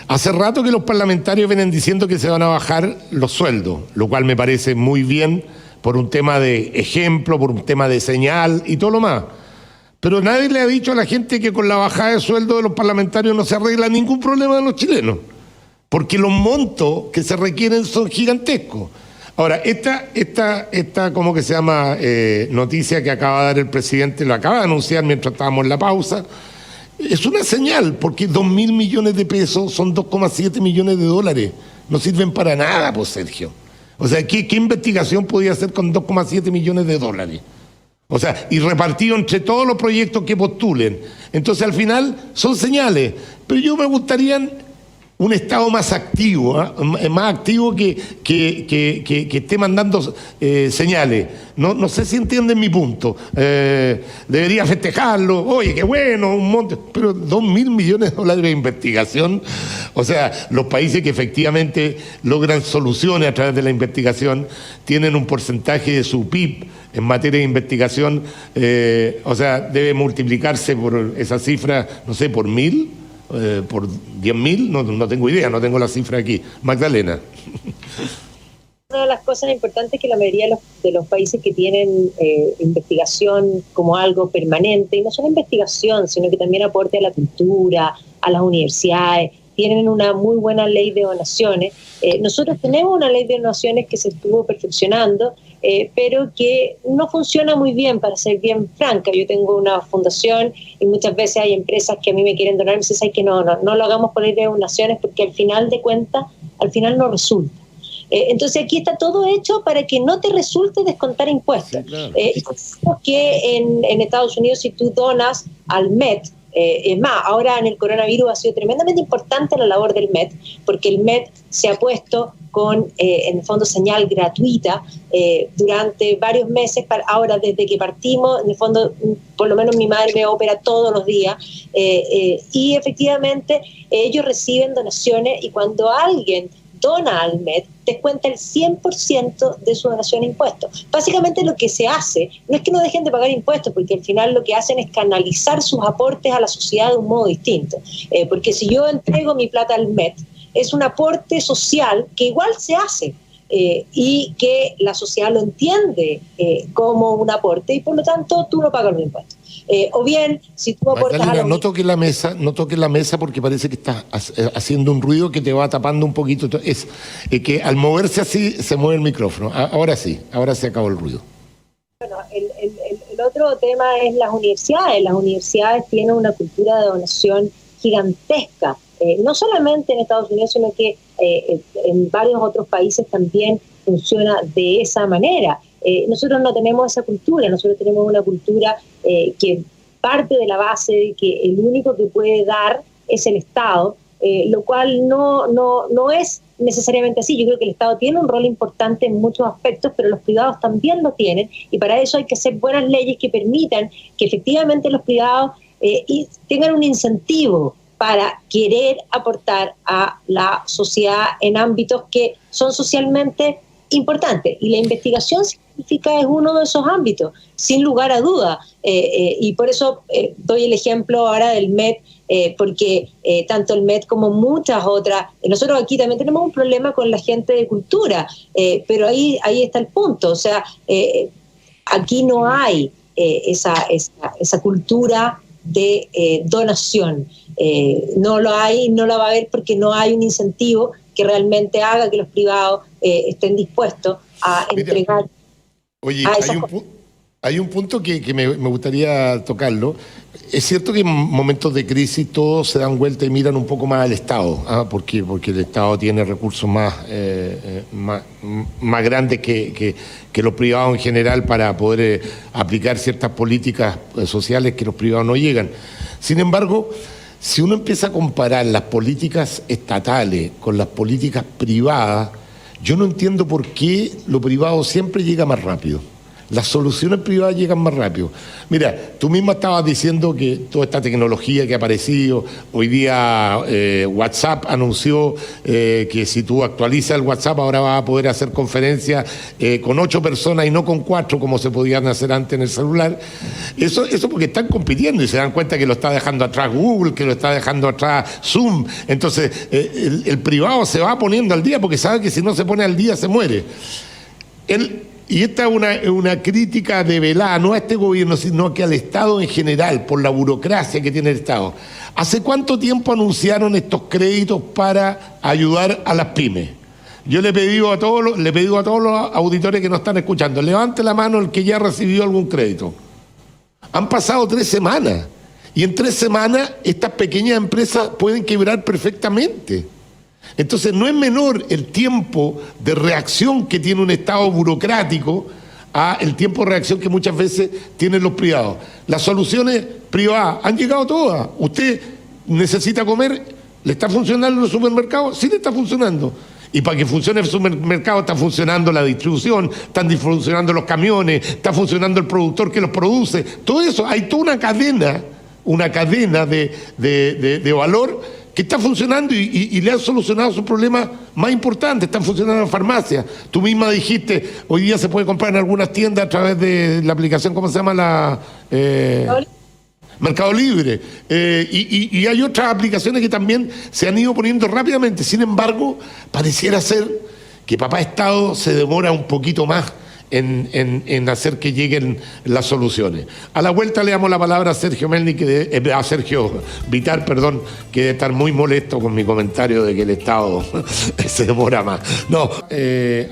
Hace rato que los parlamentarios vienen diciendo que se van a bajar los sueldos, lo cual me parece muy bien por un tema de ejemplo, por un tema de señal y todo lo más. Pero nadie le ha dicho a la gente que con la bajada de sueldo de los parlamentarios no se arregla ningún problema de los chilenos, porque los montos que se requieren son gigantescos. Ahora, esta ¿cómo que se llama? Noticia que acaba de dar el presidente, lo acaba de anunciar mientras estábamos en la pausa, es una señal, porque 2.000 millones de pesos son 2,7 millones de dólares. No sirven para nada, pues, Sergio. O sea, ¿qué investigación podía hacer con 2,7 millones de dólares? O sea, y repartido entre todos los proyectos que postulen. Entonces, al final, son señales. Pero yo me gustaría un Estado más activo, más activo que esté mandando señales. No sé si entienden mi punto. Debería festejarlo. Oye, qué bueno, un monte. Pero 2.000 millones de dólares de investigación. O sea, los países que efectivamente logran soluciones a través de la investigación tienen un porcentaje de su PIB en materia de investigación. O sea, debe multiplicarse por esa cifra, no sé, por 1.000. Por 10.000, no tengo idea, no tengo la cifra aquí. Magdalena. Una de las cosas importantes es que la mayoría de los países que tienen investigación como algo permanente, y no solo investigación, sino que también aporte a la cultura, a las universidades, tienen una muy buena ley de donaciones. Nosotros tenemos una ley de donaciones que se estuvo perfeccionando, pero que no funciona muy bien, para ser bien franca. Yo tengo una fundación y muchas veces hay empresas que a mí me quieren donar y me dicen que no lo hagamos por ley de donaciones, porque al final de cuentas, al final no resulta. Entonces aquí está todo hecho para que no te resulte descontar impuestos. Sí, claro. Que en Estados Unidos, si tú donas al MET, es más, ahora en el coronavirus ha sido tremendamente importante la labor del MET, porque el MET se ha puesto con, en el fondo, señal gratuita durante varios meses. Ahora, desde que partimos, en el fondo, por lo menos mi madre ve ópera todos los días, y efectivamente ellos reciben donaciones, y cuando alguien dona al MET, descuenta el 100% de su donación en impuestos. Básicamente lo que se hace no es que no dejen de pagar impuestos, porque al final lo que hacen es canalizar sus aportes a la sociedad de un modo distinto. Porque si yo entrego mi plata al MET, es un aporte social que igual se hace, y que la sociedad lo entiende como un aporte, y por lo tanto tú no pagas los impuestos. O bien, si tú aportas Magdalena, no toques la mesa porque parece que estás haciendo un ruido que te va tapando un poquito. Es que al moverse así se mueve el micrófono. Ahora sí, ahora se acabó el ruido. Bueno, el otro tema es las universidades. Las universidades tienen una cultura de donación gigantesca, no solamente en Estados Unidos, sino que en varios otros países también funciona de esa manera. Nosotros no tenemos esa cultura, nosotros tenemos una cultura que parte de la base de que el único que puede dar es el Estado, lo cual no es necesariamente así. Yo creo que el Estado tiene un rol importante en muchos aspectos, pero los privados también lo tienen, y para eso hay que hacer buenas leyes que permitan que efectivamente los privados tengan un incentivo para querer aportar a la sociedad en ámbitos que son socialmente importantes, y la investigación científica es uno de esos ámbitos, sin lugar a duda, y por eso doy el ejemplo ahora del MET, porque tanto el MET como muchas otras, nosotros aquí también tenemos un problema con la gente de cultura, pero ahí está el punto, o sea, aquí no hay esa cultura de donación, no lo hay, no la va a haber, porque no hay un incentivo que realmente haga que los privados estén dispuestos a entregar. Oye, hay un punto que me gustaría tocarlo. Es cierto que en momentos de crisis todos se dan vuelta y miran un poco más al Estado, porque el Estado tiene recursos más grandes que los privados en general para poder aplicar ciertas políticas sociales que los privados no llegan. Sin embargo, si uno empieza a comparar las políticas estatales con las políticas privadas, yo no entiendo por qué lo privado siempre llega más rápido. Las soluciones privadas llegan más rápido. Mira, tú misma estabas diciendo que toda esta tecnología que ha aparecido, hoy día WhatsApp anunció que si tú actualizas el WhatsApp ahora vas a poder hacer conferencias con 8 personas y no con 4 como se podían hacer antes en el celular. Eso porque están compitiendo y se dan cuenta que lo está dejando atrás Google, que lo está dejando atrás Zoom. Entonces el privado se va poniendo al día porque sabe que si no se pone al día se muere. Y esta es una crítica de velada, no a este gobierno, sino que al Estado en general, por la burocracia que tiene el Estado. ¿Hace cuánto tiempo anunciaron estos créditos para ayudar a las pymes? Yo le he pedido a todos los auditores que nos están escuchando, levante la mano el que ya recibió algún crédito. Han pasado 3 semanas, y en 3 semanas estas pequeñas empresas pueden quebrar perfectamente. Entonces no es menor el tiempo de reacción que tiene un Estado burocrático a el tiempo de reacción que muchas veces tienen los privados. Las soluciones privadas han llegado todas. Usted necesita comer, ¿le está funcionando el supermercado? Sí, le está funcionando. Y para que funcione el supermercado está funcionando la distribución, están funcionando los camiones, está funcionando el productor que los produce. Todo eso, hay toda una cadena de valor que está funcionando y le han solucionado sus problemas más importantes. Están funcionando las farmacias. Tú misma dijiste, hoy día se puede comprar en algunas tiendas a través de la aplicación, ¿cómo se llama? Mercado Libre. Y hay otras aplicaciones que también se han ido poniendo rápidamente. Sin embargo, pareciera ser que papá Estado se demora un poquito más en hacer que lleguen las soluciones. A la vuelta le damos la palabra a Sergio Melnik, a Sergio Vitar, perdón, que debe estar muy molesto con mi comentario de que el Estado se demora más. No,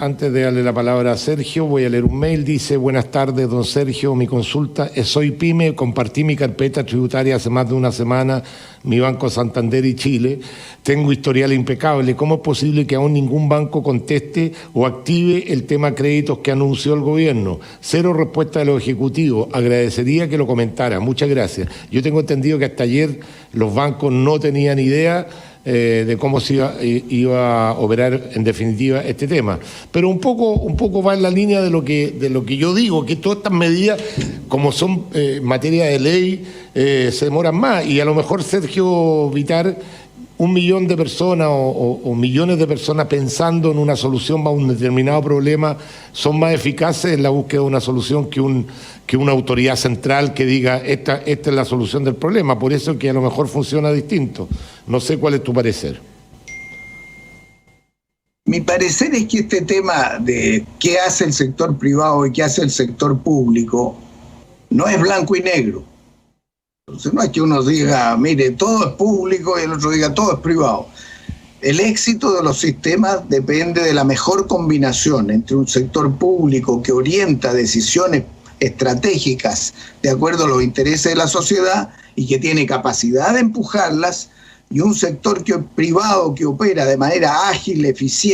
antes de darle la palabra a Sergio, voy a leer un mail. Dice: buenas tardes, don Sergio, mi consulta es: soy pyme, compartí mi carpeta tributaria hace más de una semana, mi Banco Santander y Chile, tengo historial impecable. ¿Cómo es posible que aún ningún banco conteste o active el tema créditos que anunció el gobierno? Cero respuesta de los ejecutivos. Agradecería que lo comentara. Muchas gracias. Yo tengo entendido que hasta ayer los bancos no tenían idea de cómo se iba a operar en definitiva este tema. Pero un poco va en la línea de lo que yo digo, que todas estas medidas, como son materia de ley, se demoran más. Y a lo mejor Sergio Vitar, 1 millón de personas o millones de personas pensando en una solución para un determinado problema son más eficaces en la búsqueda de una solución que una autoridad central que diga esta es la solución del problema. Por eso que a lo mejor funciona distinto. No sé cuál es tu parecer. Mi parecer es que este tema de qué hace el sector privado y qué hace el sector público no es blanco y negro. Entonces no es que uno diga, mire, todo es público, y el otro diga, todo es privado. El éxito de los sistemas depende de la mejor combinación entre un sector público que orienta decisiones estratégicas de acuerdo a los intereses de la sociedad y que tiene capacidad de empujarlas, y un sector privado que opera de manera ágil,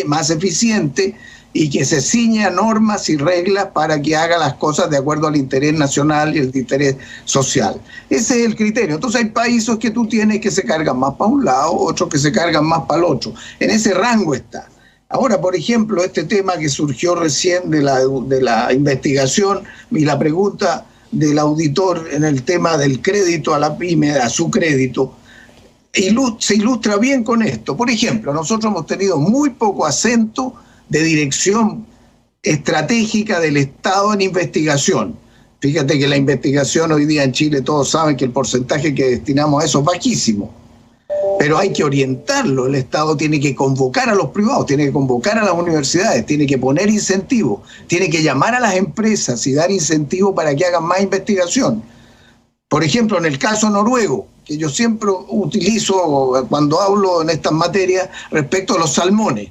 más eficiente, y que se ciñe a normas y reglas para que haga las cosas de acuerdo al interés nacional y el interés social. Ese es el criterio. Entonces hay países que tú tienes que se cargan más para un lado, otros que se cargan más para el otro. En ese rango está. Ahora, por ejemplo, este tema que surgió recién de la investigación y la pregunta del auditor en el tema del crédito a la pyme, a su crédito, se ilustra bien con esto. Por ejemplo, nosotros hemos tenido muy poco acento de dirección estratégica del Estado en investigación. Fíjate que la investigación hoy día en Chile, todos saben que el porcentaje que destinamos a eso es bajísimo, pero hay que orientarlo. El Estado tiene que convocar a los privados, tiene que convocar a las universidades, tiene que poner incentivos, tiene que llamar a las empresas y dar incentivos para que hagan más investigación. Por ejemplo, en el caso noruego, que yo siempre utilizo cuando hablo en estas materias respecto a los salmones.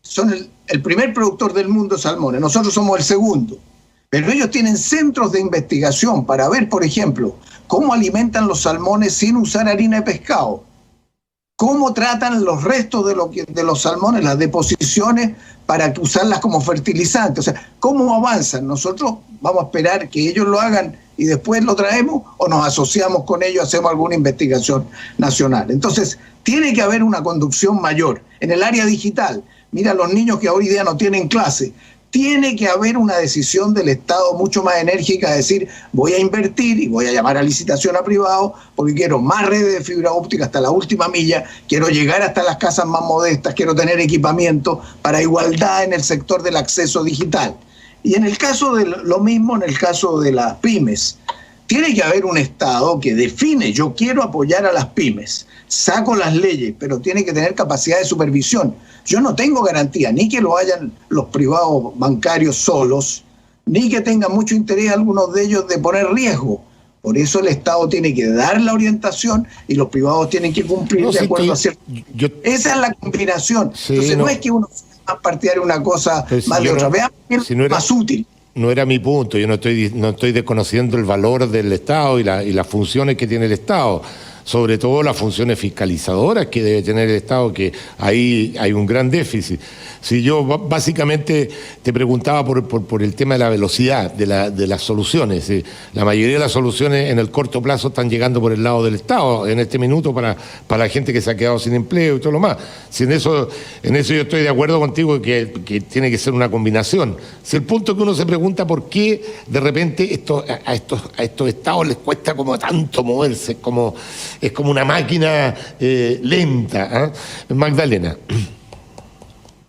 Son el primer productor del mundo de salmones, nosotros somos el segundo. Pero ellos tienen centros de investigación para ver, por ejemplo, cómo alimentan los salmones sin usar harina de pescado, cómo tratan los restos de los salmones, las deposiciones, para usarlas como fertilizantes. O sea, cómo avanzan. Nosotros vamos a esperar que ellos lo hagan y después lo traemos, o nos asociamos con ellos, hacemos alguna investigación nacional. Entonces, tiene que haber una conducción mayor. En el área digital, mira los niños que hoy día no tienen clase, tiene que haber una decisión del Estado mucho más enérgica de decir, voy a invertir y voy a llamar a licitación a privado porque quiero más redes de fibra óptica hasta la última milla, quiero llegar hasta las casas más modestas, quiero tener equipamiento para igualdad en el sector del acceso digital. Y en el caso de lo mismo, en el caso de las pymes, tiene que haber un Estado que define, yo quiero apoyar a las pymes, saco las leyes, pero tiene que tener capacidad de supervisión. Yo no tengo garantía ni que lo hayan los privados bancarios solos, ni que tengan mucho interés algunos de ellos de poner riesgo. Por eso el Estado tiene que dar la orientación y los privados tienen que cumplir de acuerdo a cierto. Esa es la combinación. Sí, entonces no es que uno sea más partidario de una cosa más de otra. Veamos que es más útil. No era mi punto, yo no estoy desconociendo el valor del Estado y las funciones que tiene el Estado, sobre todo las funciones fiscalizadoras que debe tener el Estado, que ahí hay un gran déficit. Si yo básicamente te preguntaba por el tema de la velocidad de las soluciones. La mayoría de las soluciones en el corto plazo están llegando por el lado del Estado en este minuto para la gente que se ha quedado sin empleo y todo lo más. Si en eso yo estoy de acuerdo contigo que tiene que ser una combinación. Si el punto que uno se pregunta por qué de repente a estos Estados les cuesta como tanto moverse, es como una máquina lenta. Magdalena.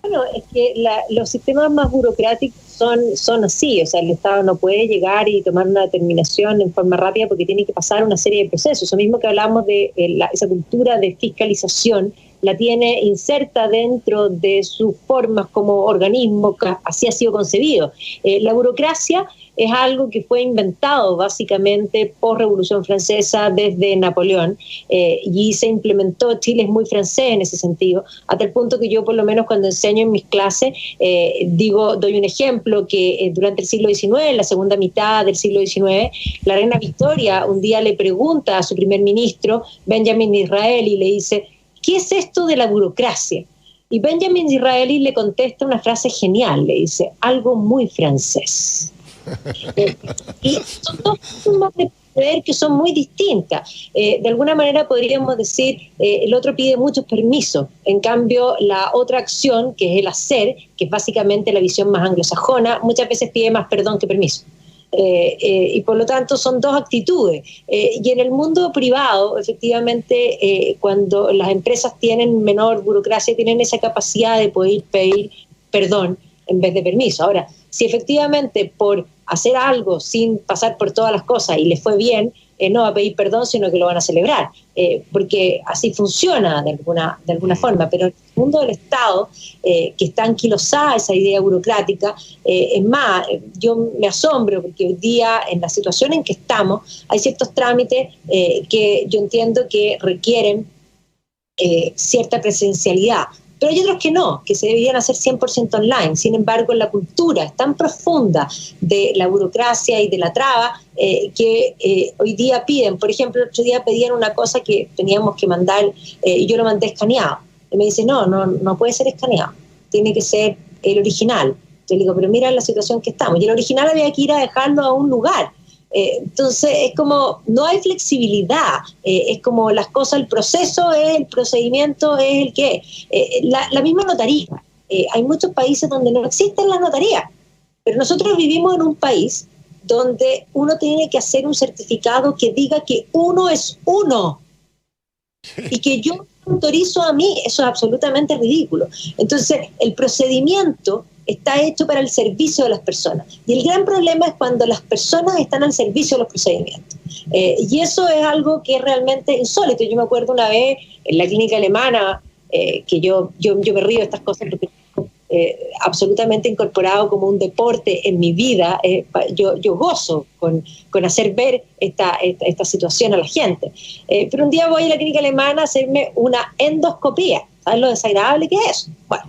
Bueno, es que los sistemas más burocráticos son así, o sea, el Estado no puede llegar y tomar una determinación en forma rápida porque tiene que pasar una serie de procesos. Eso mismo que hablamos de esa cultura de fiscalización, la tiene inserta dentro de sus formas como organismo, que así ha sido concebido. La burocracia es algo que fue inventado básicamente por Revolución Francesa desde Napoleón, y se implementó. Chile es muy francés en ese sentido, hasta el punto que yo, por lo menos cuando enseño en mis clases, doy un ejemplo, que durante el siglo XIX, en la segunda mitad del siglo XIX, la reina Victoria un día le pregunta a su primer ministro, Benjamin Disraeli, y le dice: ¿qué es esto de la burocracia? Y Benjamin Disraeli le contesta una frase genial, le dice: algo muy francés. Y son dos formas de poder que son muy distintas. De alguna manera podríamos decir, el otro pide muchos permisos, en cambio la otra acción, que es el hacer, que es básicamente la visión más anglosajona, muchas veces pide más perdón que permiso. Y por lo tanto son dos actitudes. Y en el mundo privado, efectivamente, cuando las empresas tienen menor burocracia, tienen esa capacidad de poder pedir perdón en vez de permiso. Ahora, si efectivamente por hacer algo sin pasar por todas las cosas y les fue bien, no va a pedir perdón, sino que lo van a celebrar, porque así funciona de alguna forma. Pero en el mundo del Estado, que está anquilosada esa idea burocrática, es más, yo me asombro porque hoy día, en la situación en que estamos, hay ciertos trámites que yo entiendo que requieren cierta presencialidad, pero hay otros que no, que se deberían hacer 100% online. Sin embargo, la cultura es tan profunda de la burocracia y de la traba que hoy día piden. Por ejemplo, el otro día pedían una cosa que teníamos que mandar, y yo lo mandé escaneado. Y me dice, no puede ser escaneado, tiene que ser el original. Yo le digo, pero mira la situación que estamos. Y el original había que ir a dejarlo a un lugar. Entonces es como, no hay flexibilidad, es como las cosas, el proceso es, el procedimiento es el que la misma notaría. Hay muchos países donde no existen las notarías, pero nosotros vivimos en un país donde uno tiene que hacer un certificado que diga que uno es uno y que yo autorizo a mí. Eso es absolutamente ridículo. Entonces el procedimiento está hecho para el servicio de las personas. Y el gran problema es cuando las personas están al servicio de los procedimientos. Y eso es algo que es realmente insólito. Yo me acuerdo una vez en la clínica alemana, que yo me río de estas cosas porque absolutamente incorporado como un deporte en mi vida. Yo gozo con hacer ver esta situación a la gente. Pero un día voy a la clínica alemana a hacerme una endoscopía. ¿Sabes lo desagradable que es? Bueno,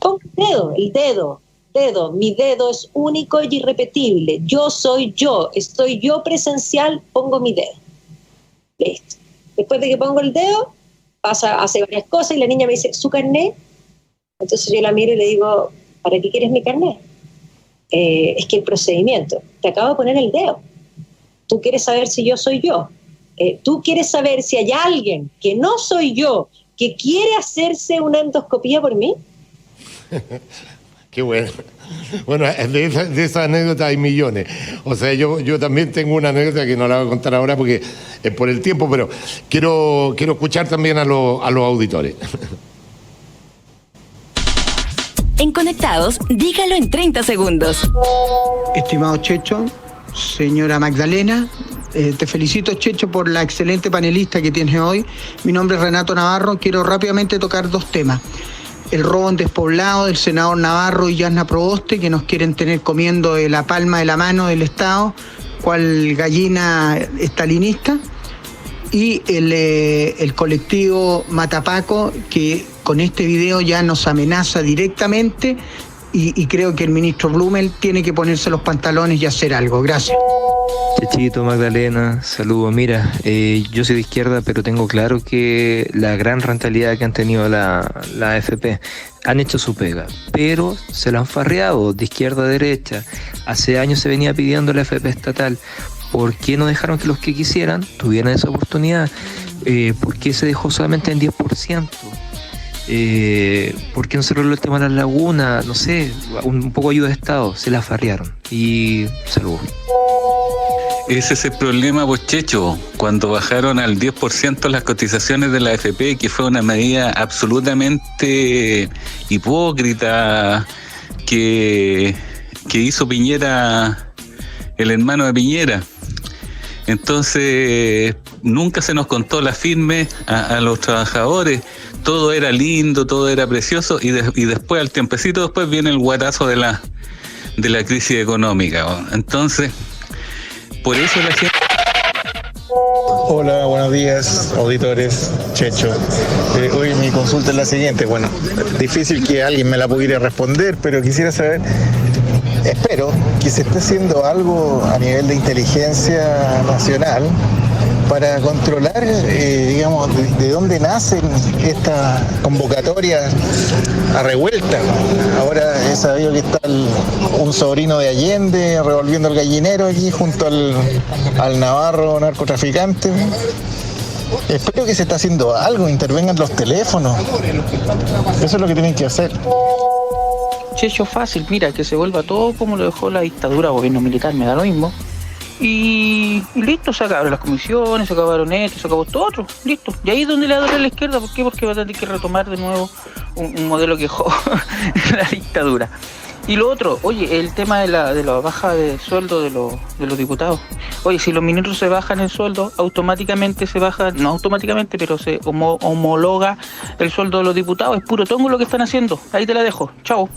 pongo el dedo, mi dedo es único y irrepetible. Yo soy yo, estoy yo presencial, pongo mi dedo. Listo. Después de que pongo el dedo, hace varias cosas y la niña me dice, ¿su carnet? Entonces yo la miro y le digo, ¿para qué quieres mi carnet? Es que el procedimiento, te acabo de poner el dedo. Tú quieres saber si yo soy yo. Tú quieres saber si hay alguien que no soy yo, que quiere hacerse una endoscopía por mí. Qué bueno. Bueno, de esa anécdota hay millones. O sea, yo también tengo una anécdota que no la voy a contar ahora porque es por el tiempo, pero quiero escuchar también a los auditores. En Conectados, dígalo en 30 segundos. Estimado Checho, señora Magdalena, te felicito, Checho, por la excelente panelista que tienes hoy. Mi nombre es Renato Navarro. Quiero rápidamente tocar dos temas. El robo en despoblado del senador Navarro y Yasna Proboste, que nos quieren tener comiendo de la palma de la mano del Estado, cual gallina estalinista. Y el colectivo Matapaco, que con este video ya nos amenaza directamente, y creo que el ministro Blumel tiene que ponerse los pantalones y hacer algo. Gracias. Chechito, Magdalena, saludos. Mira, yo soy de izquierda, pero tengo claro que la gran rentabilidad que han tenido la AFP, han hecho su pega, pero se lo han farreado de izquierda a derecha. Hace años se venía pidiendo la AFP estatal. ¿Por qué no dejaron que los que quisieran tuvieran esa oportunidad? ¿Por qué se dejó solamente en 10%? ¿Por qué no se arregló el tema de las lagunas? No sé, un poco de ayuda de Estado, se la farrearon. Y saludos. Ese es el problema, pues, Checho, cuando bajaron al 10% las cotizaciones de la AFP, que fue una medida absolutamente hipócrita, que que hizo Piñera, el hermano de Piñera. Entonces nunca se nos contó la firme a los trabajadores. Todo era lindo, todo era precioso, y después, al tiempecito después, viene el guatazo de la crisis económica. Entonces, por eso la gente... Hola, buenos días, auditores, Checho. Hoy mi consulta es la siguiente. Bueno, difícil que alguien me la pudiera responder, pero quisiera saber, espero que se esté haciendo algo a nivel de inteligencia nacional para controlar, digamos, de dónde nacen estas convocatorias a revuelta. Ahora he sabido que está un sobrino de Allende revolviendo el gallinero aquí junto al Navarro narcotraficante. Espero que se esté haciendo algo, intervengan los teléfonos. Eso es lo que tienen que hacer. Checho, fácil, mira, que se vuelva todo como lo dejó la dictadura o gobierno militar, me da lo mismo. Y listo, se acabaron las comisiones, se acabaron esto, se acabó todo otro, listo. Y ahí es donde le adora a la izquierda. ¿Por qué? Porque va a tener que retomar de nuevo un modelo que dejó la dictadura. Y lo otro, oye, el tema de la baja de sueldo de los diputados. Oye, si los ministros se bajan el sueldo, automáticamente se baja, no automáticamente, pero se homologa el sueldo de los diputados. Es puro tongo lo que están haciendo. Ahí te la dejo. Chao.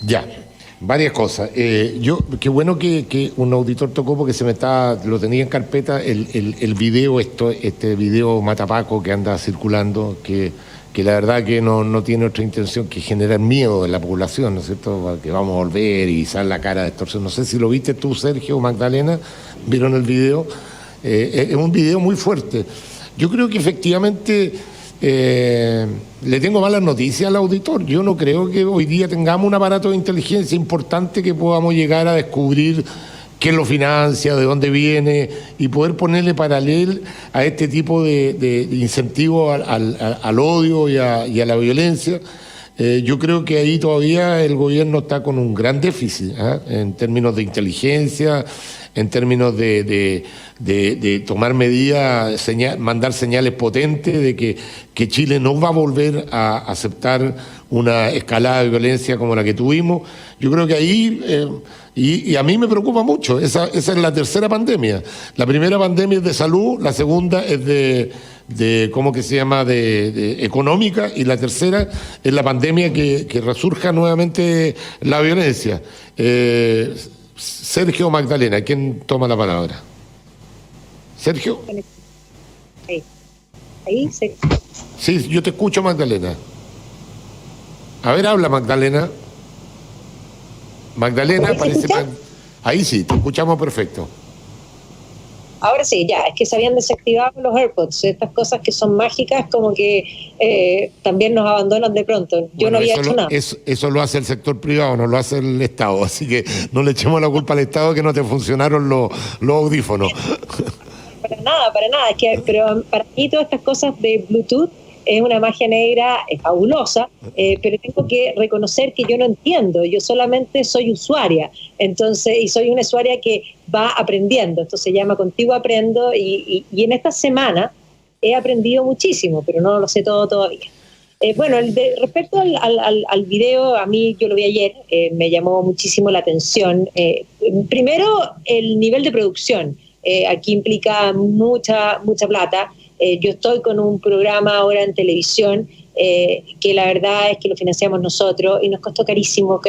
Ya. Varias cosas. Qué bueno que un auditor tocó, porque lo tenía en carpeta el video, este video matapaco que anda circulando, que la verdad que no tiene otra intención que generar miedo en la población, ¿no es cierto? Que vamos a volver y sale la cara de extorsión. No sé si lo viste tú, Sergio o Magdalena, vieron el video. Es un video muy fuerte. Yo creo que efectivamente... le tengo malas noticias al auditor. Yo no creo que hoy día tengamos un aparato de inteligencia importante que podamos llegar a descubrir quién lo financia, de dónde viene, y poder ponerle paralelo a este tipo de incentivo al odio y a la violencia. Yo creo que ahí todavía el gobierno está con un gran déficit, en términos de inteligencia, en términos de tomar medidas, mandar señales potentes de que Chile no va a volver a aceptar una escalada de violencia como la que tuvimos. Yo creo que ahí, y a mí me preocupa mucho, esa es la tercera pandemia. La primera pandemia es de salud, la segunda es de ¿cómo que se llama?, de económica, y la tercera es la pandemia que resurja nuevamente la violencia. Sergio Magdalena, ¿quién toma la palabra? Sergio. Ahí, Sergio. Sí, yo te escucho, Magdalena. A ver, habla, Magdalena. Magdalena, parece... Ahí sí, te escuchamos perfecto. Ahora sí, ya, es que se habían desactivado los AirPods, estas cosas que son mágicas, como que también nos abandonan de pronto. Yo no había hecho nada. Eso lo hace el sector privado, no lo hace el Estado, así que no le echemos la culpa al Estado que no te funcionaron los audífonos. Para nada, pero para mí todas estas cosas de Bluetooth es una magia negra, es fabulosa, pero tengo que reconocer que yo no entiendo, yo solamente soy usuaria, entonces, y soy una usuaria que va aprendiendo, esto se llama Contigo Aprendo, y en esta semana he aprendido muchísimo, pero no lo sé todo todavía. Bueno, respecto al video, a mí yo lo vi ayer, me llamó muchísimo la atención. Primero, el nivel de producción, aquí implica mucha plata. Yo estoy con un programa ahora en televisión que la verdad es que lo financiamos nosotros y nos costó carísimo.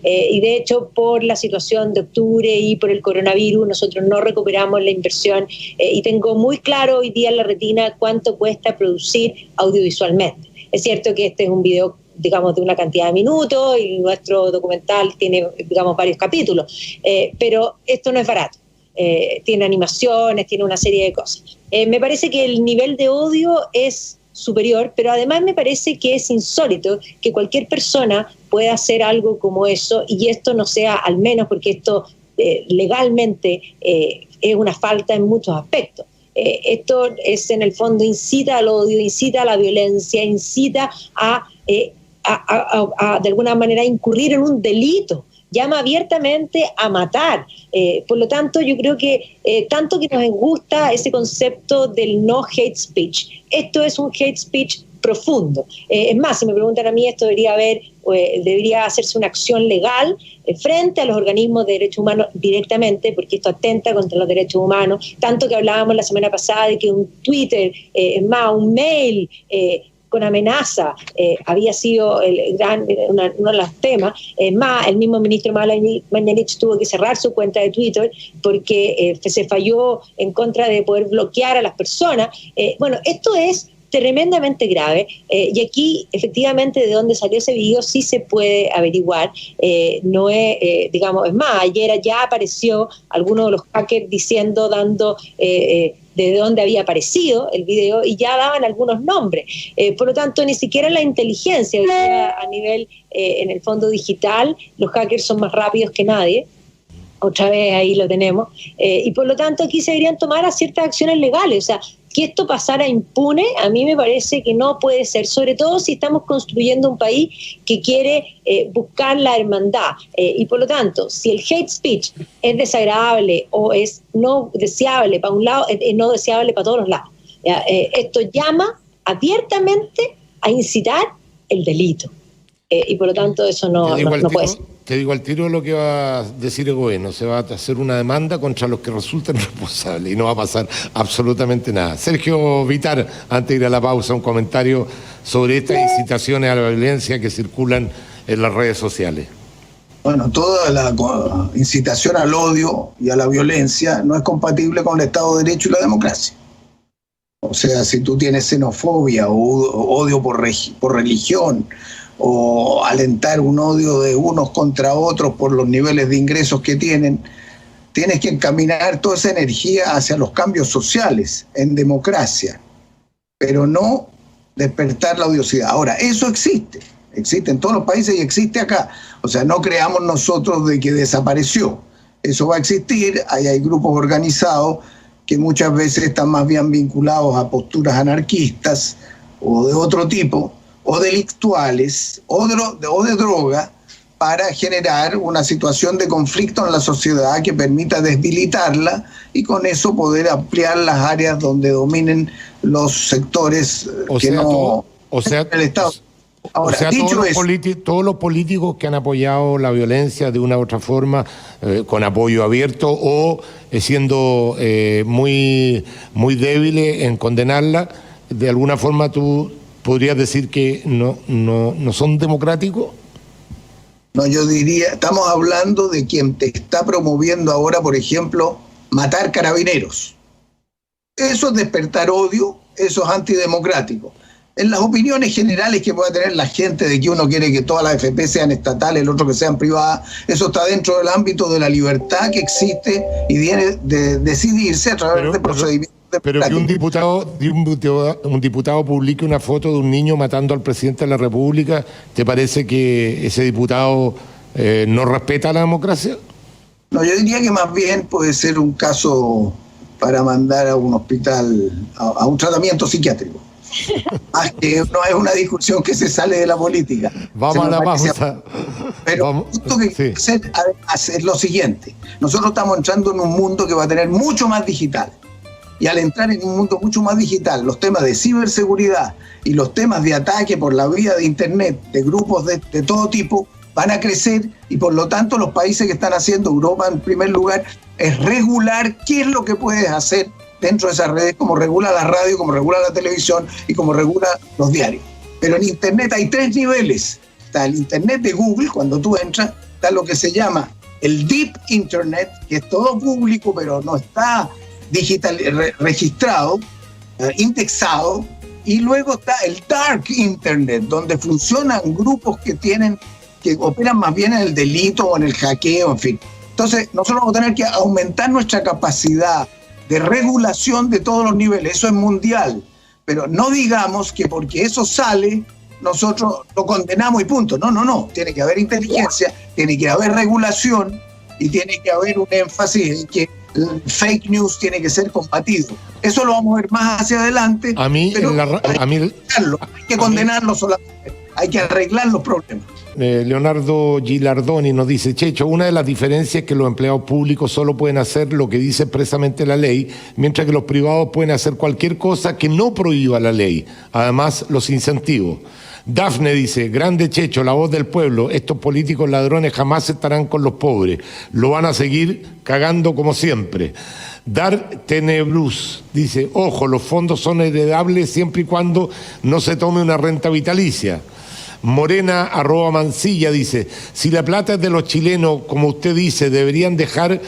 Y de hecho, por la situación de octubre y por el coronavirus, nosotros no recuperamos la inversión y tengo muy claro hoy día en la retina cuánto cuesta producir audiovisualmente. Es cierto que este es un video, digamos, de una cantidad de minutos y nuestro documental tiene, digamos, varios capítulos, pero esto no es barato. Tiene animaciones, tiene una serie de cosas. Me parece que el nivel de odio es superior, pero además me parece que es insólito que cualquier persona pueda hacer algo como eso y esto no sea, al menos porque esto legalmente es una falta en muchos aspectos. Esto es, en el fondo, incita al odio, incita a la violencia, incita a de alguna manera incurrir en un delito. Llama abiertamente a matar. Por lo tanto, yo creo que tanto que nos gusta ese concepto del no hate speech, esto es un hate speech profundo. Es más, si me preguntan a mí, esto debería hacerse una acción legal frente a los organismos de derechos humanos directamente, porque esto atenta contra los derechos humanos, tanto que hablábamos la semana pasada de que un Twitter, un mail con amenaza había sido uno de los temas. El mismo ministro Mañalich tuvo que cerrar su cuenta de Twitter porque se falló en contra de poder bloquear a las personas. Bueno, esto es tremendamente grave, y aquí efectivamente de dónde salió ese video sí se puede averiguar. No es, es más, ayer ya apareció alguno de los hackers dando de dónde había aparecido el video, y ya daban algunos nombres. Por lo tanto, ni siquiera la inteligencia a nivel, en el fondo digital, los hackers son más rápidos que nadie. Otra vez ahí lo tenemos. Y por lo tanto, aquí se deberían tomar ciertas acciones legales. O sea, que esto pasara impune, a mí me parece que no puede ser, sobre todo si estamos construyendo un país que quiere buscar la hermandad. Y por lo tanto, si el hate speech es desagradable o es no deseable para un lado, es no deseable para todos los lados. Esto llama abiertamente a incitar el delito. Y por lo tanto, eso no puede ser. Te digo al tiro lo que va a decir el gobierno. Se va a hacer una demanda contra los que resulten responsables y no va a pasar absolutamente nada. Sergio Vitar, antes de ir a la pausa, un comentario sobre estas incitaciones a la violencia que circulan en las redes sociales. Bueno, toda la incitación al odio y a la violencia no es compatible con el Estado de Derecho y la democracia. O sea, si tú tienes xenofobia o odio por religión, o alentar un odio de unos contra otros por los niveles de ingresos que tienen, tienes que encaminar toda esa energía hacia los cambios sociales en democracia, pero no despertar la odiosidad. Ahora, eso existe en todos los países y existe acá. O sea, no creamos nosotros de que desapareció. Eso va a existir, hay grupos organizados que muchas veces están más bien vinculados a posturas anarquistas o de otro tipo, o delictuales, o de droga, para generar una situación de conflicto en la sociedad que permita debilitarla y con eso poder ampliar las áreas donde dominen los sectores el Estado. Ahora, todos los políticos que han apoyado la violencia de una u otra forma, con apoyo abierto o siendo muy, muy débiles en condenarla, de alguna forma tú ¿podrías decir que no son democráticos? No, yo diría, estamos hablando de quien te está promoviendo ahora, por ejemplo, matar carabineros. Eso es despertar odio, eso es antidemocrático. En las opiniones generales que pueda tener la gente de que uno quiere que todas las AFP sean estatales, el otro que sean privadas, eso está dentro del ámbito de la libertad que existe y viene de decidirse a través de procedimientos. Pero que un diputado publique una foto de un niño matando al presidente de la República, ¿te parece que ese diputado no respeta la democracia? No, yo diría que más bien puede ser un caso para mandar a un hospital, a un tratamiento psiquiátrico. Más que no es una discusión que se sale de la política. Vamos a la pausa. Pero esto que quiero hacer además es lo siguiente. Nosotros estamos entrando en un mundo que va a tener mucho más digital. Y al entrar en un mundo mucho más digital, los temas de ciberseguridad y los temas de ataque por la vía de Internet de grupos de todo tipo van a crecer, y por lo tanto los países que están haciendo, Europa en primer lugar, es regular qué es lo que puedes hacer dentro de esas redes, como regula la radio, como regula la televisión y como regula los diarios. Pero en Internet hay 3 niveles. Está el Internet de Google, cuando tú entras, está lo que se llama el Deep Internet, que es todo público, pero no está registrado, indexado, y luego está el Dark Internet, donde funcionan grupos que operan más bien en el delito o en el hackeo, en fin. Entonces, nosotros vamos a tener que aumentar nuestra capacidad de regulación de todos los niveles. Eso es mundial, pero no digamos que porque eso sale, nosotros lo condenamos y punto. No. Tiene que haber inteligencia, tiene que haber regulación y tiene que haber un énfasis en que el fake news tiene que ser combatido. Eso lo vamos a ver más hacia adelante. Hay que condenarlo solamente. hay que arreglar los problemas. Leonardo Gilardoni nos dice: Checho, una de las diferencias es que los empleados públicos solo pueden hacer lo que dice expresamente la ley, mientras que los privados pueden hacer cualquier cosa que no prohíba la ley, además los incentivos. Dafne dice: grande Checho, la voz del pueblo, estos políticos ladrones jamás estarán con los pobres, lo van a seguir cagando como siempre. Dar Tenebrus dice: ojo, los fondos son heredables siempre y cuando no se tome una renta vitalicia. Morena @Mancilla dice: si la plata es de los chilenos, como usted dice, deberían dejar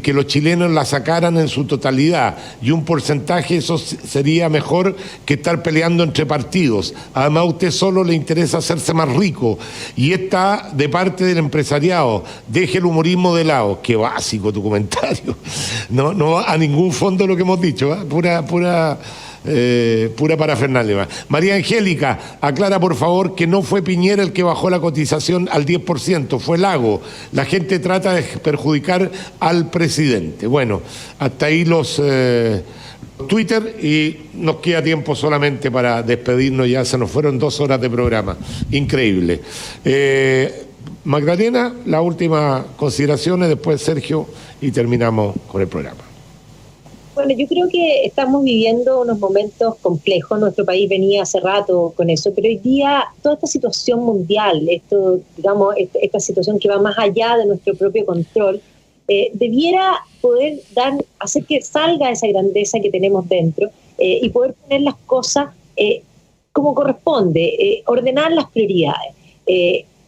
que los chilenos la sacaran en su totalidad, y un porcentaje, eso sería mejor que estar peleando entre partidos. Además, a usted solo le interesa hacerse más rico, y está de parte del empresariado. Deje el humorismo de lado. Qué básico tu comentario. No va a ningún fondo lo que hemos dicho, ¿eh? Pura parafernalia. María Angélica, aclara por favor que no fue Piñera el que bajó la cotización al 10%, fue Lago. La gente trata de perjudicar al presidente. Bueno, hasta ahí los Twitter, y nos queda tiempo solamente para despedirnos. Ya se nos fueron 2 horas de programa. Increíble. Magdalena, las últimas consideraciones, después Sergio, y terminamos con el programa. Bueno, yo creo que estamos viviendo unos momentos complejos. Nuestro país venía hace rato con eso, pero hoy día toda esta situación mundial, esta situación que va más allá de nuestro propio control, debiera poder hacer que salga esa grandeza que tenemos dentro y poder poner las cosas como corresponde, ordenar las prioridades.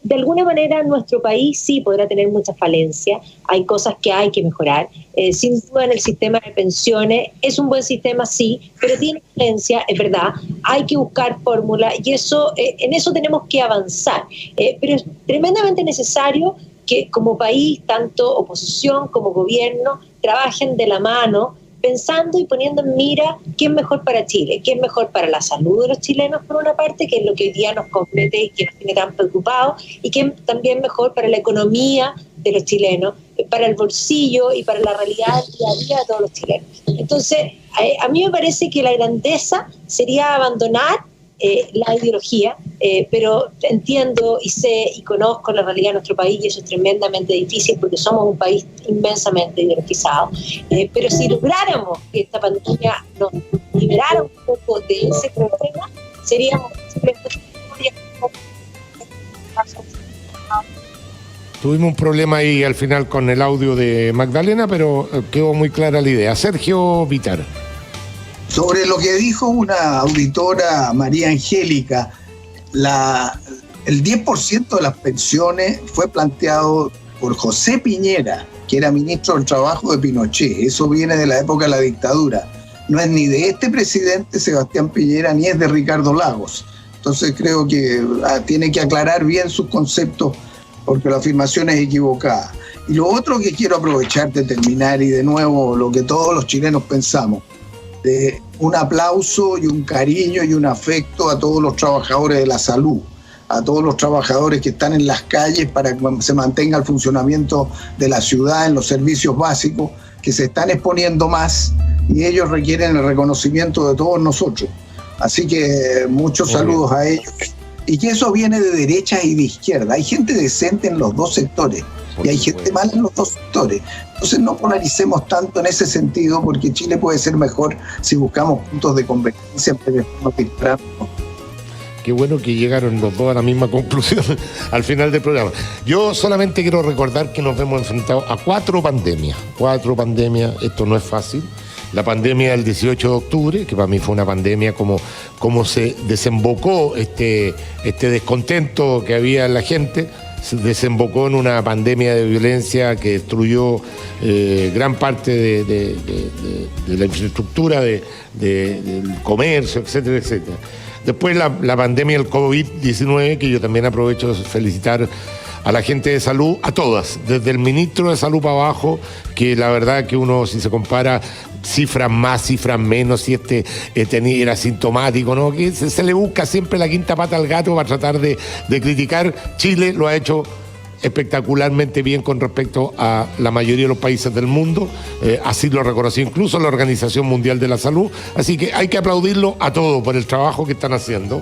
De alguna manera nuestro país sí podrá tener muchas falencias, hay cosas que hay que mejorar, sin duda en el sistema de pensiones es un buen sistema, sí, pero tiene falencias, es verdad, hay que buscar fórmulas y eso, en eso tenemos que avanzar, pero es tremendamente necesario que como país, tanto oposición como gobierno, trabajen de la mano, pensando y poniendo en mira qué es mejor para Chile, qué es mejor para la salud de los chilenos por una parte, que es lo que hoy día nos compete y que nos tiene tan preocupados, y qué es también mejor para la economía de los chilenos, para el bolsillo y para la realidad del día a día de todos los chilenos. Entonces, a mí me parece que la grandeza sería abandonar la ideología, pero entiendo y sé y conozco la realidad de nuestro país, y eso es tremendamente difícil porque somos un país inmensamente ideologizado, pero si lográramos que esta pandemia nos liberara un poco de ese problema, seríamos Tuvimos un problema ahí al final con el audio de Magdalena, pero quedó muy clara la idea. Sergio Vitar. Sobre lo que dijo una auditora, María Angélica, el 10% de las pensiones fue planteado por José Piñera, que era ministro del Trabajo de Pinochet. Eso viene de la época de la dictadura. No es ni de este presidente, Sebastián Piñera, ni es de Ricardo Lagos. Entonces creo que tiene que aclarar bien sus conceptos, porque la afirmación es equivocada. Y lo otro que quiero aprovechar de terminar, y de nuevo lo que todos los chilenos pensamos, de un aplauso y un cariño y un afecto a todos los trabajadores de la salud, a todos los trabajadores que están en las calles para que se mantenga el funcionamiento de la ciudad en los servicios básicos, que se están exponiendo más, y ellos requieren el reconocimiento de todos nosotros. Así que muchos saludos a ellos. Y que eso viene de derecha y de izquierda. Hay gente decente en los dos sectores y hay gente mala en los dos sectores. Entonces no polaricemos tanto en ese sentido, porque Chile puede ser mejor si buscamos puntos de convergencia en vez de dispararnos. Qué bueno que llegaron los dos a la misma conclusión al final del programa. Yo solamente quiero recordar que nos hemos enfrentado a 4 pandemias. 4 pandemias, esto no es fácil. La pandemia del 18 de octubre, que para mí fue una pandemia, como se desembocó este descontento que había en la gente, se desembocó en una pandemia de violencia que destruyó gran parte de la infraestructura, del comercio, etcétera, etcétera. Después la pandemia del COVID-19, que yo también aprovecho de felicitar a la gente de salud, a todas, desde el ministro de Salud para abajo, que la verdad que uno, si se compara cifras más, cifras menos, si era asintomático, ¿no? Que se le busca siempre la quinta pata al gato para tratar de criticar. Chile lo ha hecho espectacularmente bien con respecto a la mayoría de los países del mundo, así lo reconoció incluso la Organización Mundial de la Salud, así que hay que aplaudirlo a todos por el trabajo que están haciendo.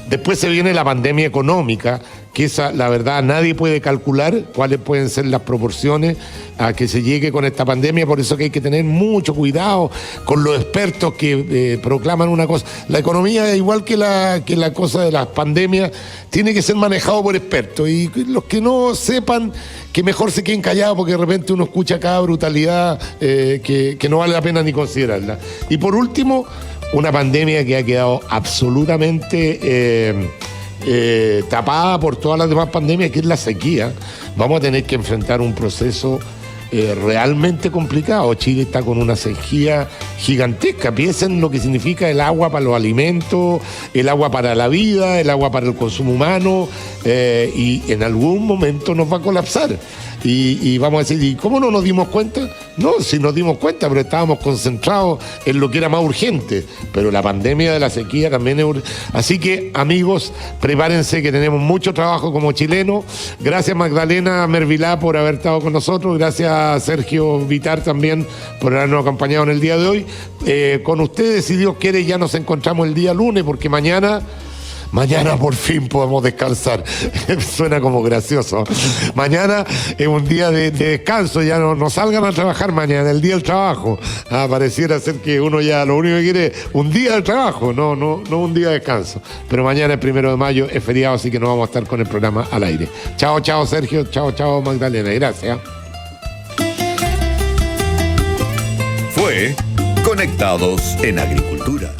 Después se viene la pandemia económica, que esa, la verdad, nadie puede calcular cuáles pueden ser las proporciones a que se llegue con esta pandemia, por eso que hay que tener mucho cuidado con los expertos que proclaman una cosa. La economía, igual que la cosa de las pandemias, tiene que ser manejado por expertos, y los que no sepan, que mejor se queden callados, porque de repente uno escucha cada brutalidad que no vale la pena ni considerarla. Y por último, una pandemia que ha quedado absolutamente tapada por todas las demás pandemias, que es la sequía. Vamos a tener que enfrentar un proceso realmente complicado. Chile está con una sequía gigantesca. Piensen lo que significa el agua para los alimentos, el agua para la vida, el agua para el consumo humano, y en algún momento nos va a colapsar. Y vamos a decir, ¿y cómo no nos dimos cuenta? No, sí nos dimos cuenta, pero estábamos concentrados en lo que era más urgente. Pero la pandemia de la sequía también es urgente. Así que, amigos, prepárense que tenemos mucho trabajo como chilenos. Gracias, Magdalena Mervilá, por haber estado con nosotros. Gracias, Sergio Vitar, también por habernos acompañado en el día de hoy. Con ustedes, si Dios quiere, ya nos encontramos el día lunes, porque mañana por fin podemos descansar. Suena como gracioso. Mañana es un día de descanso, ya no salgan a trabajar mañana, el día del trabajo. Pareciera ser que uno ya lo único que quiere es un día de trabajo, no un día de descanso. Pero mañana es 1 de mayo, es feriado, así que no vamos a estar con el programa al aire. Chao, Sergio, chao, Magdalena, gracias. Fue Conectados en Agricultura.